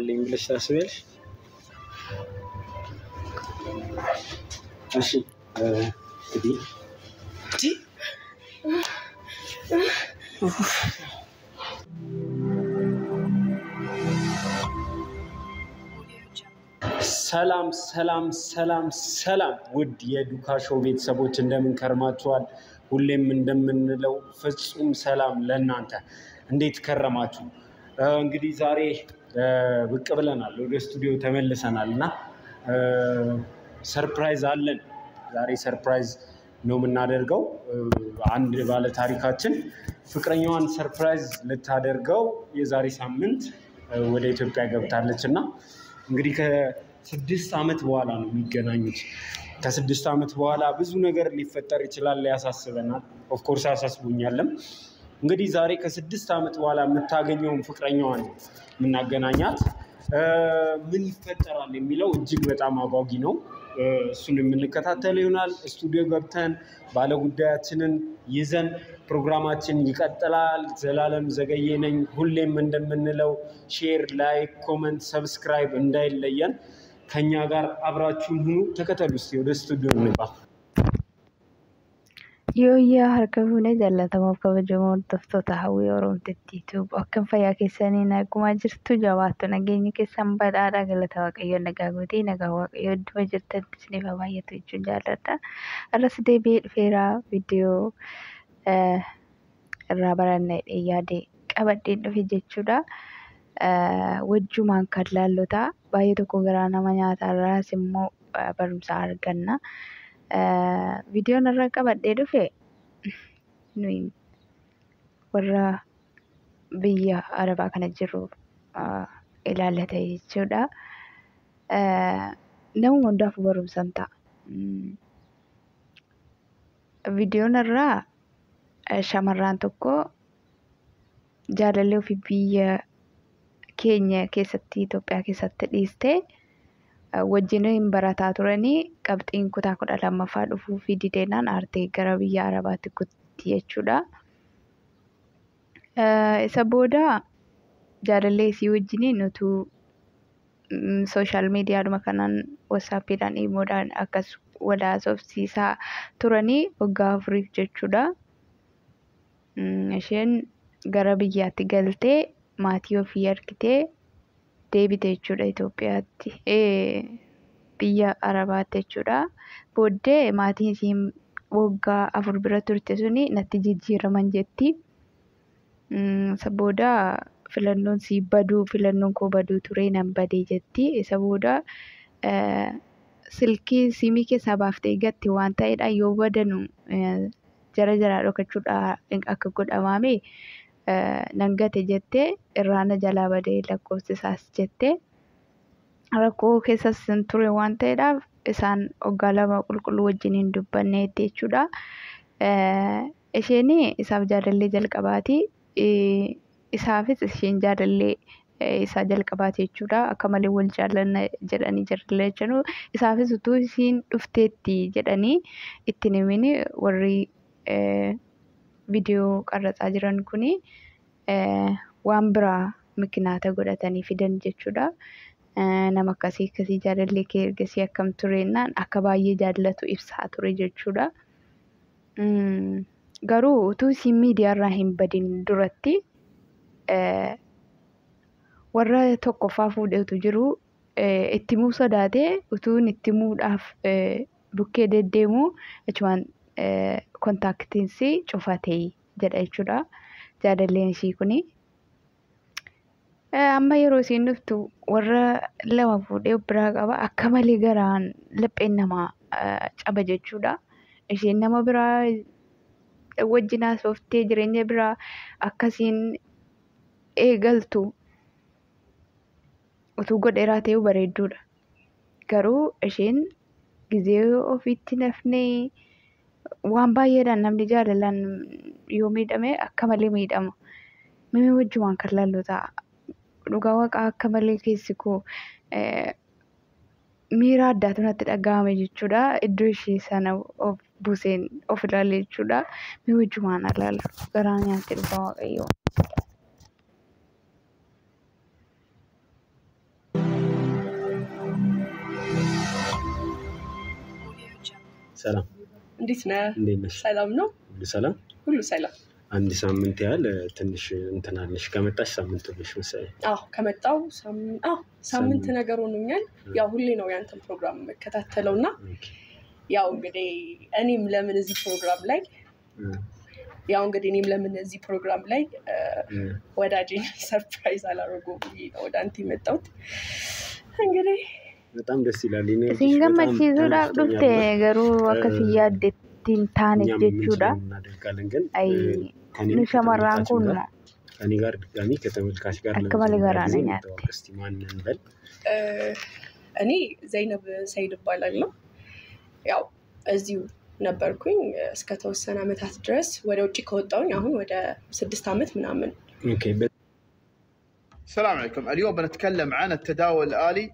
አለኝ ብለሽ ታስቢያለሽ? እሺ እንግዲህ ሰላም ሰላም ሰላም ሰላም ውድ የዱካ ሾው ቤተሰቦች እንደምን ከርማችኋል? ሁሌም እንደምንለው ፍጹም ሰላም ለእናንተ። እንዴት ከረማችሁ? እንግዲህ ዛሬ ብቅ ብለናል፣ ወደ ስቱዲዮ ተመልሰናል እና ሰርፕራይዝ አለን። ዛሬ ሰርፕራይዝ ነው የምናደርገው። አንድ ባለ ታሪካችን ፍቅረኛዋን ሰርፕራይዝ ልታደርገው የዛሬ ሳምንት ወደ ኢትዮጵያ ገብታለች እና እንግዲህ ከ6 ዓመት በኋላ ነው የሚገናኙት። ከ6 ዓመት በኋላ ብዙ ነገር ሊፈጠር ይችላል፣ ያሳስበናል። ኦፍኮርስ ያሳስቡኛልም። እንግዲህ ዛሬ ከ6 ዓመት በኋላ የምታገኘውን ፍቅረኛዋን የምናገናኛት ምን ይፈጠራል የሚለው እጅግ በጣም አጓጊ ነው። እሱን የምንከታተል ይሆናል። ስቱዲዮ ገብተን ባለጉዳያችንን ይዘን ፕሮግራማችን ይቀጥላል። ዘላለም ዘገየ ነኝ። ሁሌም እንደምንለው ሼር፣ ላይክ፣ ኮመንት፣ ሰብስክራይብ እንዳይለየን። ከኛ ጋር አብራችሁን ሁኑ። ተከተሉ። እስቲ ወደ ስቱዲዮ እንግባ። Yooyyaa harka fuunee jaallatamuuf kabajamoo hordoftoota hawwii Oroomtittiitu akkam fayyaa keessanii naguma jirtu jabaattu nageenyi keessan badhaadhaa galata Waaqayyoon nagaa guutii nagaa Waaqayyoo iddoo jirtan isiniif baay'atu jechuun jaalladha. Arras deebi'ee dhufeera viidiyoo irraa barannee yaadee qabadheen dhufe jechuudha. Wajjumaan kan laallota baay'ee tokko garaa nama nyaata irraas immoo barumsa arganna. Viidiyoon irraa qabadhee dhufe nuyi warra biyya Arabaa kana jiru ilaallata jechuudha. Namni hundaaf barumsa ta'a. Viidiyoon irraa shamarraan tokko jaalallee ofii biyya keenya keessatti Itoophiyaa keessatti dhiistee wajjin barataa turanii qabxiin kutaa 12ffaa dhufuu fi dideenaan aartee gara biyya Arabaatti kutti jechuudha. Isa booda jaalallee isii wajjiniin nutuu sooshaal miidiyaadhuma kanaan wasaappiidhaan iimoodhaan akkas walaasofsiisaa turanii waggaa 4 jechuudha. Isheen gara biyyaatti galtee maatii ofii argitee deebite jechuudha Itoophiyaatti, biyya Arabaatti jechuudha. Booddee maatiin isii waggaa 4 bira turte suni natti jijjiiraman jetti. Isa booda filannoon koo baduu ture nan badee jetti. Isa booda silkii siimii keessaa baaftee gatti waan ta'edha. Yoo badanu jara jaraa dhokachuudha akka godhamame nan gate jettee irraana jalaa badee lakkoofsi isaas jettee rakkoo keessas ture waan ta'edhaaf isaan waggaa 2 qulqulluu wajjin hin dubbanne jechuudha. Isheen isaaf jaalallee jalqabaati. Isaafis isheen jaalallee isaa jalqabaati jechuudha. Akka malee wal jaallanna jedhanii jaalallee jennu. Isaafis utuu isiin dhufteetti jedhanii ittiin himini warri viidiyoo qarratsaa jiran kuni waan biraa mikinaata godhatanii fidan jechuudha. Nama akkasii jaalallee kee ergasii akkam tureennaan akka baay'ee jaallatu ibsaa ture jechuudha. Garuu utuu isiin miidiyaarraa hin badin duratti warra tokkoffaa fuudhetu jiru itti himuu sodaatee utuun itti himuudhaaf bukkee deddeemuu jechuun kontaaktiinsi cufatee jedha jechuudha. Jaalalleen ishii kuni amma yeroo isiin dhuftu warra 2 fuudhee biraa qaba. Akka malee garaan lapheen namaa caba jechuudha. Isheen nama biraa wajjin haasoftee jireenya biraa akkasiin eegaltu utuu godheeraa ta'uu bareedduudha. Garuu isheen gizee ofiitti nafnee waan baay'eedhaan namni jaalalaan yoo miidhame akka malee miidhama. Mimi wajjumaan kan laallu ta'a. Dhugaa Waaqaa akka malee keessi koo miira addaatu natti dhaga'ame jechuudha. Iddoo ishee sana of buuseen of ilaale jechuudha. Mimi wajjumaan ilaala. Garaa nyaatti dhugaa Waaqayyoo. ሰላም እንዴት ነህ? እንዴት ነሽ? ሰላም ነው? ሁሉ ሰላም? ሁሉ ሰላም። አንድ ሳምንት ያህል ትንሽ እንትን አለሽ ከመጣሽ ሳምንት ብለሽ መሰለኝ። ከመጣሁ ሳምንት ነገር ሆኖኛል። ያው ሁሌ ነው ያንተን ፕሮግራም መከታተለው እና ያው እንግዲህ እኔም ለምን እዚህ ፕሮግራም ላይ ወዳጄን ሰርፕራይዝ አላደረገውም ብዬ ነው ወደ አንተ የመጣሁት። እንግዲህ በጣም ደስ ይላል። ሲንገመቺሱudhaaf dhufte garuu akkasii yaaddeettiin taane jechuudha. Nu shamarraan kun ከኔ ጋር ድጋሚ ከተመልካች ጋር akka malee garaa na nyaatte. እስቲ ማንን በል? እኔ ዘይነብ ሰይድ እባላለሁ። ያው እዚሁ ነበርኩኝ እስከ ተወሰነ ዓመታት ድረስ ወደ ውጪ ከወጣሁኝ አሁን ወደ 6 ዓመት ምናምን። السلام عليكم. اليوم بنتكلم عن التداول الآلي.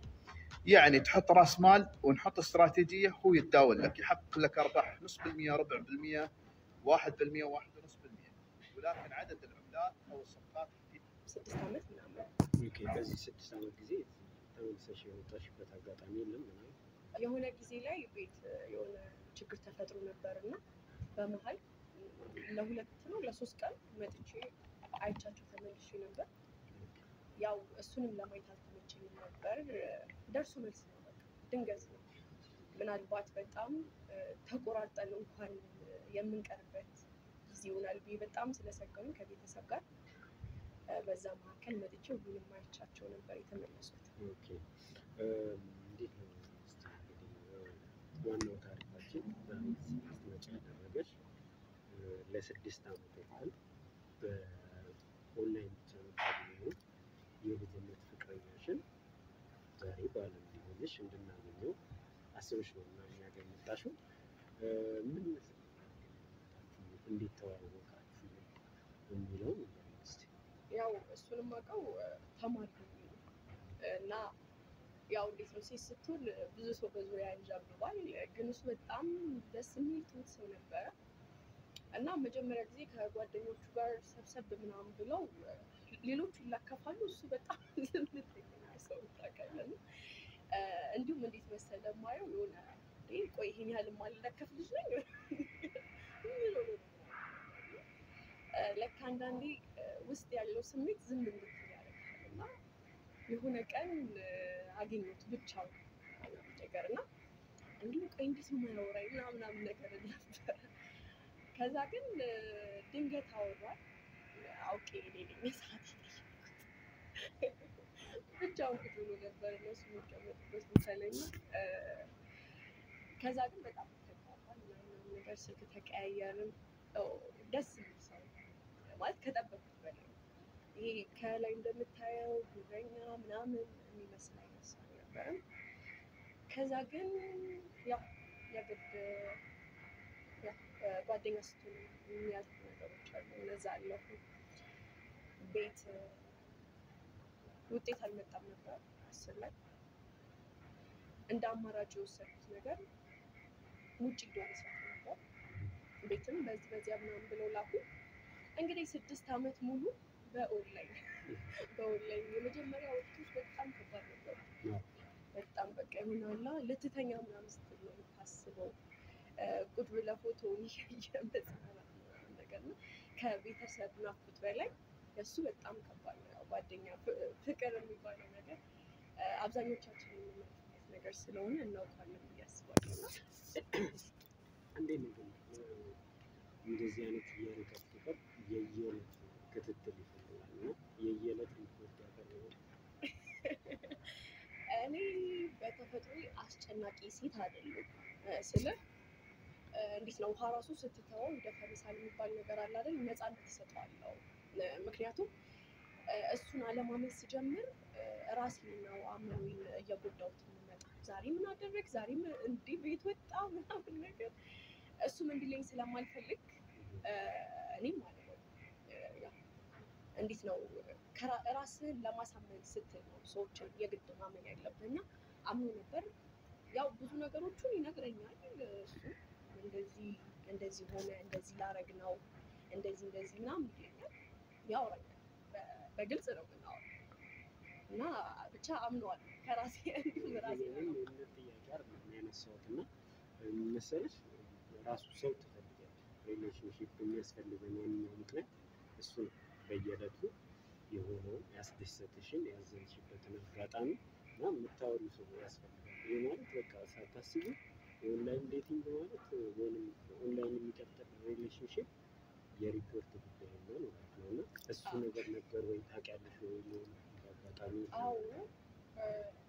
يعني تحط راس مال ونحط استراتيجية هو يتداول لك، يحقق لك أرباح 0.5%، 4%، 1%، 1.5%، ولكن عدد العملات أو الصفقات 6 ዓመት ምናምን። በዚህ 6 ዓመት ጊዜ ተመልሰሽ የወጣሽበት አጋጣሚ የለም? የሆነ ጊዜ ላይ ቤት የሆነ ችግር ተፈጥሮ ነበርና በመሃል ለ3 ቀን መጥቼ አይቻቸው ተመልሼ ነበር። ያው እሱንም ለማየት አልተመቸኝም ነበር። ደርሶ መልስ ነው፣ በቃ ድንገት ነው። ምናልባት በጣም ተቆራርጠን እንኳን የምንቀርበት ጊዜ ይሆናል ብዬ በጣም ስለሰጋሁኝ ከቤተሰብ ጋር በዛ መካከል መጥቼ ሁሉንም አይቻቸው ነበር የተመለሱት። እንዴት ነው ዋናው ታሪካችን በመጭ ያደረገች ለ6 ዓመት ያህል በኦንላይን ብቻ ነው የልጅነት ፍቅረኛሽን ዛሬ ባለም ሊሆንሽ እንድናገኘው አስበሽ ነው እና የሚያገኝታሽው ምን እንዴት ተዋወቃችሁ የሚለው እስቲ። ያው እሱንም አውቀው ተማሪ እና ያው እንዴት ነው ሴት ስትሆን ብዙ ሰው በዙሪያ ያንዣብባል፣ ግን እሱ በጣም ደስ የሚል ትሁት ሰው ነበረ እና መጀመሪያ ጊዜ ከጓደኞቹ ጋር ሰብሰብ ምናምን ብለው ሌሎቹ ይላከፋሉ፣ እሱ በጣም ዝምተኛ ሰው ታውቃለህ። እንዲሁም እንዴት መሰለህ የማየው የሆነ ቆይ ይሄን ያህል የማልለከፍ ልጅ ነኝ ለካ አንዳንዴ ውስጥ ያለው ስሜት ዝም እንድትል ያደርጋል። እና የሆነ ቀን አገኘሁት ብቻው ነገር እና እንዲሁ ቆይ እንዴት ነው የማያወራኝ ምናምን ነገር ነበር። ከዛ ግን ድንገት አወራል። አውቄ ነኝ ሰዓት ብቻውን ቁጭ ብሎ ነበር እነሱ የሚቀመጡበት ቦታ ላይ እና ከዛ ግን በጣም ተግባባን ምናምን ነገር ስልክ ተቀያየርን። ደስ የሚል ሰው ማለት ከጠበቁት በላይ ይሄ ከላይ እንደምታየው ጉረኛ ምናምን የሚመስል አይነት ሰው ነበር። ከዛ ግን ያው የግድ ጓደኛ ስትሆን የሚያልፉ ነገሮች አሉ። እነዛ አለፉ። ቤት ውጤት አልመጣም ነበር 10 ላይ እንደ አማራጭ የወሰድኩት ነገር ውጭ ሄዶ መስራት ነበር። ቤትም በዚያ ምናምን ብለው ላኩ። እንግዲህ 6 ዓመት ሙሉ በኦንላይን የመጀመሪያ ወቅቶች በጣም ከባድ ነበሩ። በጣም በቃ ይሆናላ ልትተኛ ምናምን ስትል ነው የምታስበው። ቁጭ ብለህ ፎቶ እየመጽናናት ምናምን ነገር ነው። ከቤተሰብ ናፍቆት በላይ እሱ በጣም ከባድ ነው። ጓደኛ ፍቅር የሚባለው ነገር አብዛኞቻችን የምናልፍበት ነገር ስለሆነ እናውቃለን ብዬ አስባለሁ። እንዴት ነው እንደዚህ አይነት የርቀት ፍቅር የየዕለት ክትትል ይፈልጋል እና የየዕለት ሪፖርት ያቀርባል? እኔ በተፈጥሮ አስጨናቂ ሴት አይደለም። ስልህ እንዴት ነው ውሃ ራሱ ስትተወው ይደፈርሳል የሚባል ነገር አለ አይደል? ነፃነት እሰጠዋለሁ። ምክንያቱም እሱን አለማመን ስጀምር ራሴን ነው አእምሮዬን እየጎዳሁት የምመጣ። ዛሬ ምን አደረግ፣ ዛሬ እንዲህ ቤት ወጣ ምናምን ነገር እሱም እንዲለኝ ስለማልፈልግ እኔም ማለት ነው እንዴት ነው ራስህን ለማሳመን ስትል ነው ሰዎችን የግድ ማመን ያለብህ እና አምኖ ነበር። ያው ብዙ ነገሮችን ይነግረኛል። እሱ እንደዚህ ሆነ፣ እንደዚህ ላረግ ነው፣ እንደዚህ ምናምን ይለኛል፣ ያወራኛል። በግልጽ ነው የምናወራው እና ብቻ አምነዋለሁ ከራሴ እንዲሁም ራሴ ነው ጥያቄ አይደለም ያነሳሁት እና መሰለሽ ራሱ ሰው ትፈልጋለች። ሪሌሽንሺፕ የሚያስፈልገን ዋነኛው ምክንያት እሱ ነው። በየዕለቱ የሆነውን ያስደሰትሽን ያዘንሽበትን አጋጣሚ እና የምታወሪው ሰው ያስፈልጋል። ይህ ማለት በቃ ሳታስቡ የኦንላይን ዴቲንግ ማለት ወይም ኦንላይን የሚቀጥል ሪሌሽንሺፕ የሪፖርት ጉዳይ ነው ማለት ነው። እና እሱ ነገር ነበር ወይ ታውቂያለሽ ወይ ሊሆን አጋጣሚ? አዎ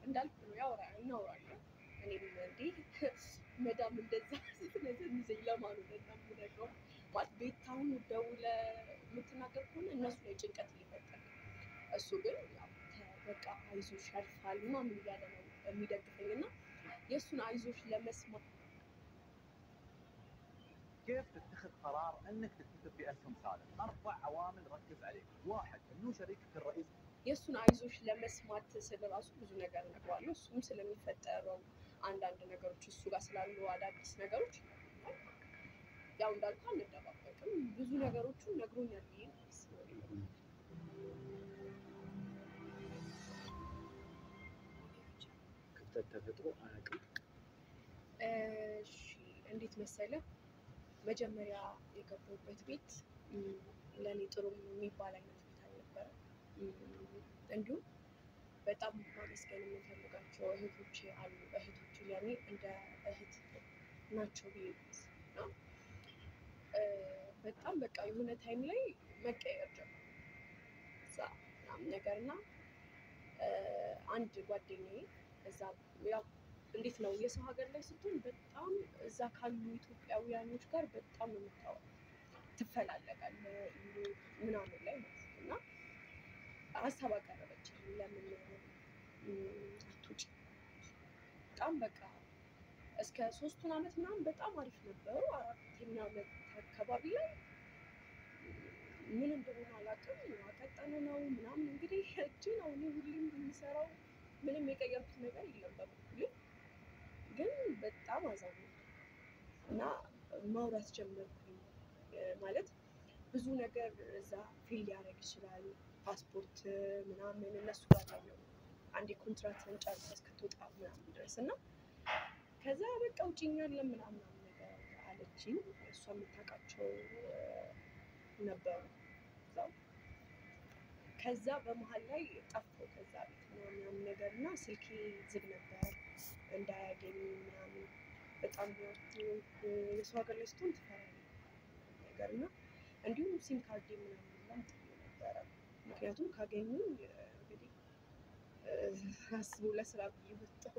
እንዳልኩ ነው እናወራለን። እኔም እንዲህ መዳም እንደዛ ስትነዘንዘኝ ለማን ነው የምነግረው? ማለት ቤታውን ደውለህ የምትናገር ከሆነ እነሱ ላይ ጭንቀት እየፈጠረ እሱ ግን በቃ አይዞሽ ያልፋል ምናምን እያለ ነው የሚደግፈኝ እና የእሱን አይዞሽ ለመስማት كيف تتخذ قرار انك تكتب باسهم سالم؟ 4 عوامل ركز عليها. 1 انه شريكك الرئيسي የእሱን አይዞሽ ለመስማት ስለ ራሱ ብዙ ነገር እነግረዋለሁ። እሱም ስለሚፈጠረው አንዳንድ ነገሮች እሱ ጋር ስላሉ አዳዲስ ነገሮች ያው እንዳልኩ አንደባበቅም። ብዙ ነገሮቹን ነግሮኛል ብዬ ነው የማስበው። ክፍተት ተፈጥሮ አያውቅም? እሺ እንዴት መሰለህ? መጀመሪያ የገባሁበት ቤት ለእኔ ጥሩ የሚባል አይነት ቤት አልነበረም። እንዲሁም በጣም ማመስገን የምፈልጋቸው እህቶቼ አሉ። እህቶቼ ለእኔ እንደ እህት ናቸው ብዬ ነው። በጣም በቃ የሆነ ታይም ላይ መቀየር ጀመረ እዛ ምናምን ነገር እና አንድ ጓደኛዬ እዛ ያው እንዴት ነው የሰው ሀገር ላይ ስትሆን በጣም እዛ ካሉ ኢትዮጵያውያኖች ጋር በጣም ነው የምታወራው፣ ትፈላለጋለህ ምናምን ላይ ማለት ነው። እና ሀሳብ አቀረበችልኝ ለምን አትውጪ? በጣም በቃ እስከ 3 ዓመት ምናምን በጣም አሪፍ ነበሩ። 4ኛ ዓመት አካባቢ ላይ ምን እንደሆነ አላውቅም አቀጠነ ነው ምናምን እንግዲህ እጅ ነው እኔ ሁሌም የሚሰራው ምንም የቀየርኩት ነገር የለም በበኩሌ። ግን በጣም አዛኝ እና ማውራት ጀመርኩኝ። ማለት ብዙ ነገር እዛ ፊል ሊያደርግ ይችላል። ፓስፖርት ምናምን እነሱ ጋር ነው አንዴ ኮንትራክትን ጨርሰህ እስክትወጣ ምናምን ድረስ እና ከዛ በቃ ውጪኛለን ምናምን ነገር አለችኝ። እሷ የምታውቃቸው ነበሩ እዛው። ከዛ በመሀል ላይ ጠፋሁ ከዛ ቤት ምናምን ነገር እና ስልኬ ዝግ ነበር እንዳያገኝ ምናምን። በጣም የሰው ሀገር ላይ ስትሆን ትፈራለህ ነገር እና እንዲሁም ሲም ካርድ ምናምን ጥዬ ነበረ። ምክንያቱም ካገኙ እንግዲህ አስቡ ለስራ ብዬ መጣሁ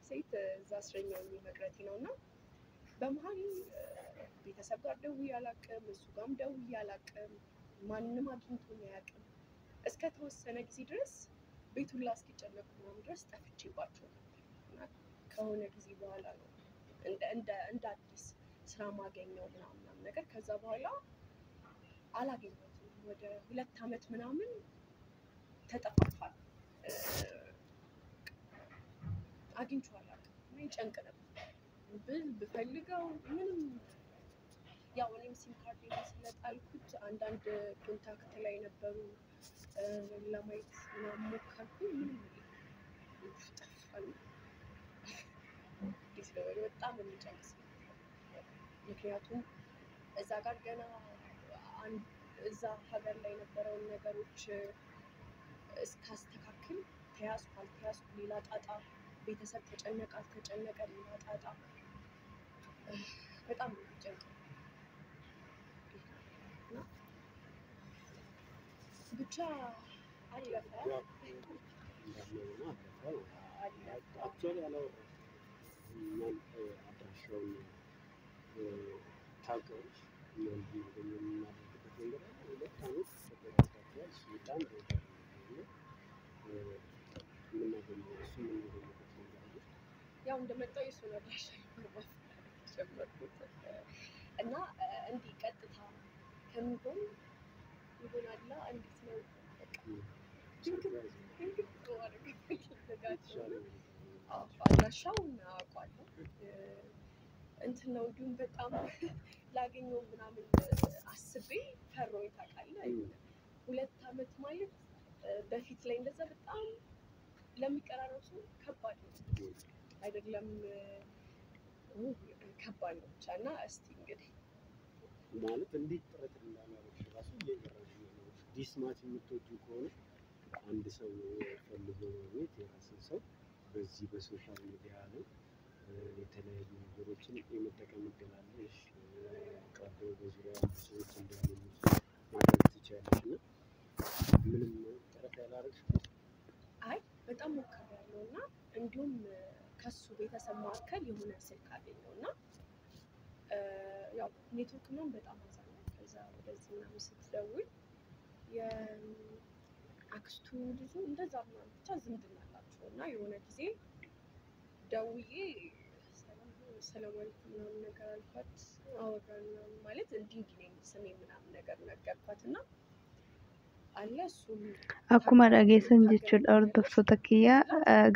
ሴት እዛ እስረኛ ሆኜ መቅረቴ ነው። እና በመሀል ቤተሰብ ጋር ደውዬ አላውቅም፣ እሱ ጋርም ደውዬ አላውቅም፣ ማንም አግኝቶኝ አያውቅም። እስከ ተወሰነ ጊዜ ድረስ ቤቱን ላስኪጨነቁ ምናምን ድረስ ጠፍቼባቸው ነበር። እና ከሆነ ጊዜ በኋላ ነው እንደ አዲስ ስራ ማገኘው ምናምን ነገር። ከዛ በኋላ አላገኘሁትም። ወደ 2 ዓመት ምናምን ተጠፋፋል። አግኝቼው አላውቅም። ይጨንቅ ነበር ብፈልገው ምንም። ያው እኔም ሲም ካርድ ስለጣልኩት አንዳንድ ኮንታክት ላይ ነበሩ ለማየት ምናምን ሞከርኩኝ። ምንም ጠፋል። በጣም የሚጨንቅ ምክንያቱም እዛ ጋር ገና እዛ ሀገር ላይ የነበረውን ነገሮች እስካስተካክል ተያዝኩ አልተያዝኩ ሌላ ጣጣ፣ ቤተሰብ ተጨነቀ አልተጨነቀ ሌላ ጣጣ። በጣም የሚጨንቅ ብቻ አለፈ። አክቹዋሊ አላወራሁም። አድራሻውን ታውቂዋለሽ? የምናደርግበት መንገድ አለ። 2 ዓመት ተቆጣጥሯል። እሱ በጣም የምናገኘው እሱ የምናገኝበት መንገድ አለ። ያው እንደመጣሁ የእሱን አድራሻ ጀመርኩት እና እንዲህ ቀጥታ ከሚሆን ይሆናላ እንዴት ነው አድራሻውን አውቀዋለሁ እንትን ነው። እንዲሁም በጣም ላገኘው ምናምን አስቤ ፈሮኝ ታውቃለህ። 2 ዓመት ማለት በፊት ላይ እንደዛ በጣም ለሚቀራረብ ሰው ከባድ ነው አይደለም። ከባድ ነው ብቻ እና እስቲ እንግዲህ ማለት እንዴት ጥረት እንዳላረግሽ ራሱ እየገረመኝ ነው። ዲስማት የምትወዱ ከሆነ አንድ ሰው ፈልጎ ማግኘት የራስን ሰው በዚህ በሶሻል ሚዲያ ላይ የተለያዩ ነገሮችን የመጠቀም እድል አለሽ። ቀርበው በዙሪያ ያሉ ሰዎች እንዲያገኙሽ ማድረግ ትችያለሽ እና ምንም ጥረት ያላረግሽው? አይ በጣም ሞክሬያለሁ እና እንዲሁም ከሱ ቤተሰብ መካከል የሆነ ስልክ አገኘው እና ያው ኔትወርክ ምናምን በጣም አዛኝ ከዛ ወደዚህ ምናምን ስትደውል የአክስቱ ልጁ እንደዛ ምናምን ብቻ ዝምድና አላቸው እና የሆነ ጊዜ ደውዬ ሰላም አለይኩም ምናምን ነገር አልኳት። አወራን ምናምን ማለት እንዲህ እንዲህ ነኝ ስሜ ምናምን ነገር ነገርኳት እና አለ እሱም akkuma dhageessan jechuudha hordoftoota kiyya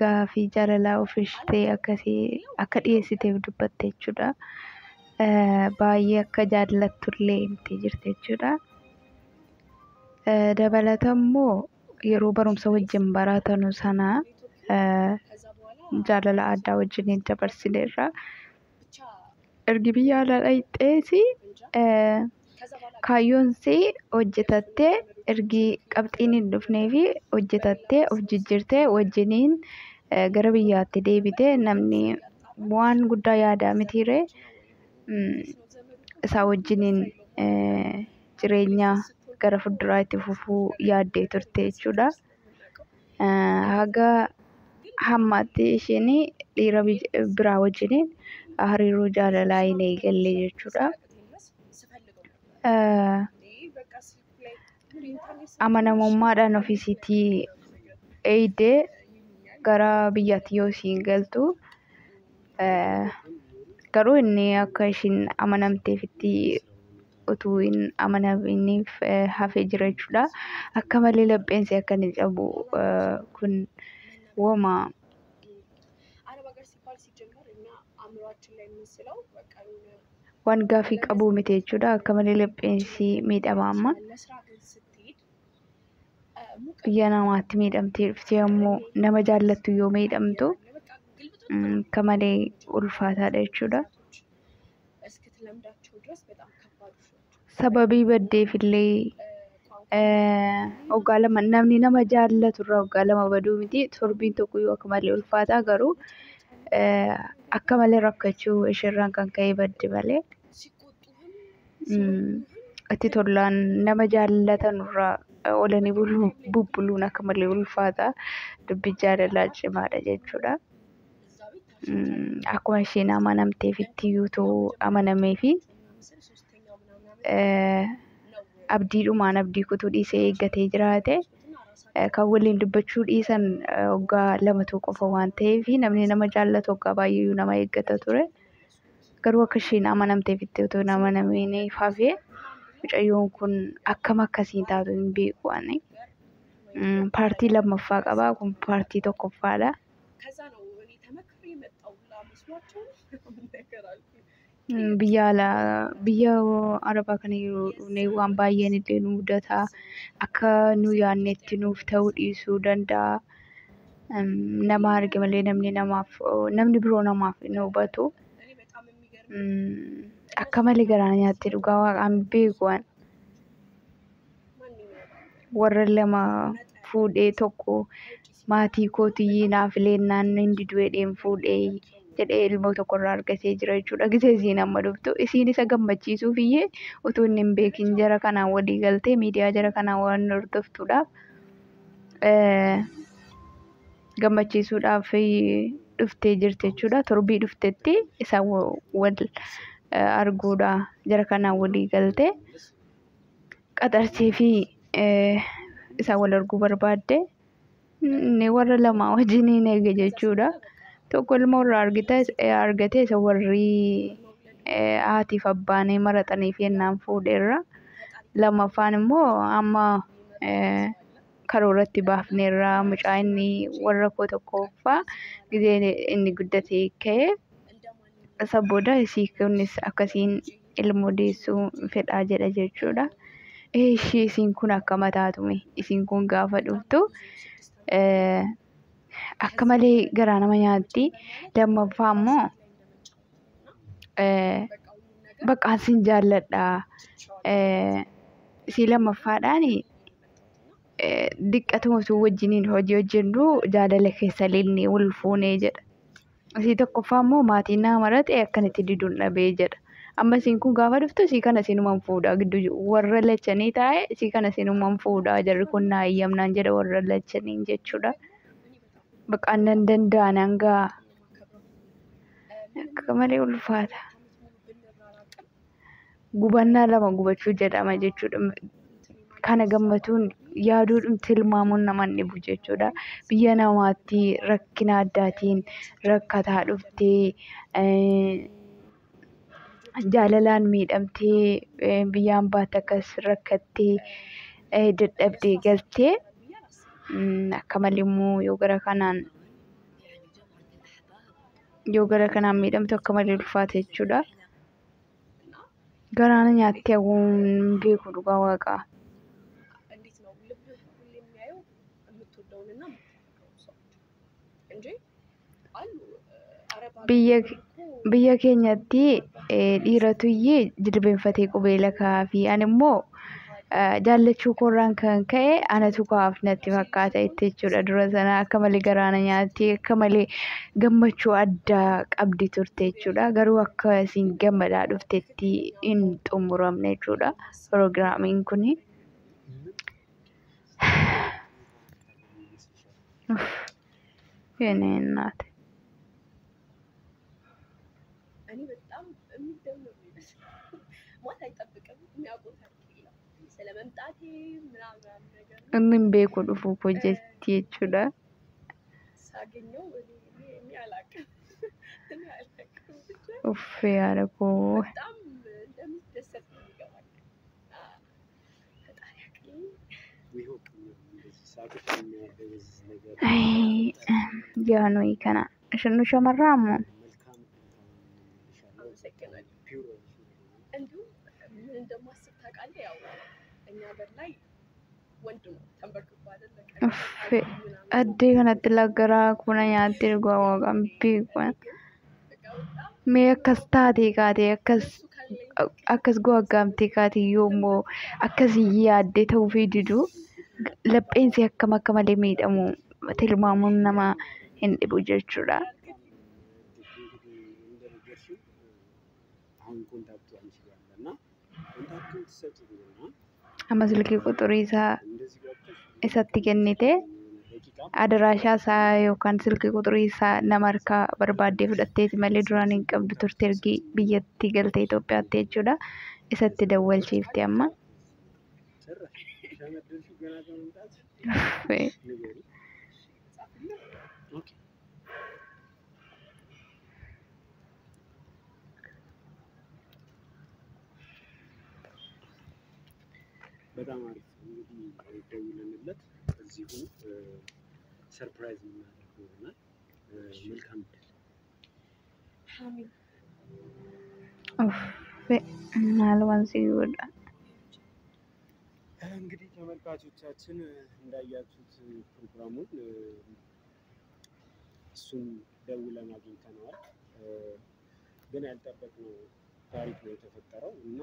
gaafii jaalalaa ofiishitee akkasii akka dhiyeessiteef dubbatte jechuudha. Baay'ee akka jaallattullee himtee jirte jechuudha. Dabalataan immoo yeroo barumsa wajjin baratanu sana jaalala addaa wajjiniin dabarsineerra. Ergi biyya alaa dhaqxeesi kaayyoonsii hojjetattee ergi qabxiin hin dhufnee fi hojjetattee of jijjiirtee wajjiniin gara biyyaatti deebitee namni waan guddaa yaadaa mitiiree isaa wajjiniin jireenya gara fuulduraa itti fufuu yaaddee turte jechuudha. Haga hammaatti isheen dhiira biraa wajjiniin hariiroo jaalalaa hin eegalle jechuudha. Amanamummaadhaan ofiisiitii eeydee gara biyyaatti yoo isiin galtu garuu inni akka ishiin amanamteefitti utuu hin amanaminiif hafee jira jechuudha. Akka malee lapheensi akka inni cabu kun wooma waan gaafii qabuu miti jechuudha. Akka malee lapheensi miidhama amma biyya namaatti miidhamtee dhuftee ammoo nama jaallattu yoo miidhamtu akka malee ulfaataadha jechuudha. Sababii baddeefillee waggaa lama namni nama jaallatu irraa waggaa lama baduu miti. Torbiin tokko yoo akka malee ulfaataa garuu akka malee rakkachuu isheerraan kan ka'e badde malee itti tolaan nama jaallatan irraa oolanii bubbuluun akka malee ulfaata. Dubbi jaalalaa cimaadha jechuudha. Akkuma isheen amanamteefitti yoo ta'u amanamee fi abdiidhumaan abdii kutuu dhiisee eeggatee jiraate kan waliin dubbachuu dhiisan waggaa lamatu qofa waan ta'eef namni nama jaallatu waggaa baay'ee nama eeggata ture. Garuu akka isheen amanamteefitti otoo hin amanamiin hafee mucayyoon kun akkam akkasiin taatu hin beeku ani. Paartii lammaffaa qaba. Kun paartii tokkoffaadha. Biyya Arabaa kana yeroo dhufne waan baay'een illee nu mudata. Akka nu yaadnetti nuuf ta'uu dhiisuu danda'a. Nama arge malee namni biroo namaaf hin hubatu. Akka malee garaa nyaattee dhugaa waaqaan beeku waan. Warra lama fuudhee tokko maatii kootii naaf leennaan hindi du'eedhaan fuudhee jedhee ilmoo tokkorraa argatee jira jechuudha. Gisee isiin amma dhuftu isiin isa gammachiisuuf iyyee utuu inni hin beekin jara kanaan walii galtee miidiyaa jara kanaan waan hordoftuudhaaf gammachiisuudhaaf dhuftee jirti jechuudha. Torbii dhuftetti isa wal arguudha jara kanaan walii galtee qaxarsee fi isa wal arguu barbaadde inni warra lamaa wajjiniin eege jechuudha. Tokko ilmoo irraa argate isa warri haatiif abbaan marataniif yennaan fuudheerra. Lammaffaan immoo amma karooratti baafneerra mucaa inni warra koo tokkoffaa gisee inni guddatee ka'e isa booda isii kunis akkasiin ilmoo deessuu fedhaa jedha jechuudha. Isiin kun akka mataatume isiin kun gaafa dhuftu akka malee garaa nama nyaatti. Lammaffaa immoo በቃ ሁሉም ነገር በቃ አንሲን ጃለዳ ትቼዋለሁ si lammaffaadhaani diqqatuutu wajjiniin hojii hojjennu jaalala keessa lilni wal fuunee jedha. Asii tokkoffaa immoo maatiin nama marate akkanatti diduun dhabee jedha. Amma isiin kun gaafa dhuftu isii kana isinumaan fuudha gidduu warra lachanii taa'e isii kana isinumaan fuudha jarri kun naa eeyyamnaan jedha warra lachaniin jechuudha. Bakka annan danda'an hanga akka malee ulfaata. Gubannaa lama gubachuu jedhama jechuudha. Kana gammatuun yaaduun tilmaamuun naman dhibu jechuudha. Biyya namaatti rakkina addaatiin rakkataa dhuftee jaalalaan miidhamtee biyyaan baate akkas rakkattee dadhabdee galtee akka malee immoo yoo gara kanaan miidhamtu akka malee ulfaata jechuudha. Garaana nyaattee hawwuun beeku dhugaa waaqaa. እንዴት ነው ልብህ ሁሌ የሚያየው የምትወደውንና የምታፈቅረውን ሰው እንጂ አሉ አረብ Biyya keenyatti dhiiratuyyee jilbeenfatee qubeela kaa'aa ani immoo jaallachuu koorraan kan ka'e anatu kaa'aaf natti fakkaata jechuudha. Dura sana akka malee garaana nyaattee akka malee gammachuu addaa qabdi turte jechuudha. Garuu akka isin gammadaa dhuftetti hin xumuramne jechuudha piroogiraamiin kuni. የኔ እናት እኔ በጣም የሚደምር ይመስላል ማለት አይጠብቅም የሚያውቁት አይደለም ስለመምጣቴ ምናምን ነገር እምን ቤኩ ዱፉ ፕሮጀክት ይችላ ሳገኘው እኔ አላውቅም ብቻ ኡፍ ያረኮ በጣም እንደምትደሰት ነው የሚገባኝ ፈጣሪ ያውቅልኝ አይ ያኑ ይከና እሽኑ ሸመራሙ እንዲሁም ምን እንደማስብ ታውቃለህ? ያው እኛ ሀገር ላይ ወንድ ነው ተንበርክኮ አይደል አዴ ከነት ለገራ ኩና ያቴ ጓዋጋም ቢቆን ሜ ከስታቴ ካቴ አከስ ጓጋምቴ ካቴ ዮሞ አከስ ያዴ ተውፊ ዲዱ ለጴንሲ akkam akka malee miidhamu tilmaamuun nama hin dhibu jechuudha. Amma silkii quxurii isaa isatti kennite adaraashaa isaa yookaan silkii quxurii isaa nama harkaa barbaaddee fudhatteeti malee duraan hin qabdu turte ergi biyyatti galtee Itoophiyaatti jechuudha. Isatti dawwalchiifte amma. በጣም አሪፍ እንግዲህ ደውለንለት እዚሁ ሰርፕራይዝ የምናደርገው ይሆናል። መልካም እድል። አሜን። ምናልባት ሲወዳ እንግዲህ ተመልካቾቻችን እንዳያችሁት ፕሮግራሙን እሱን ደውለን አግኝተነዋል። ግን ያልጠበቅነው ታሪክ ነው የተፈጠረው እና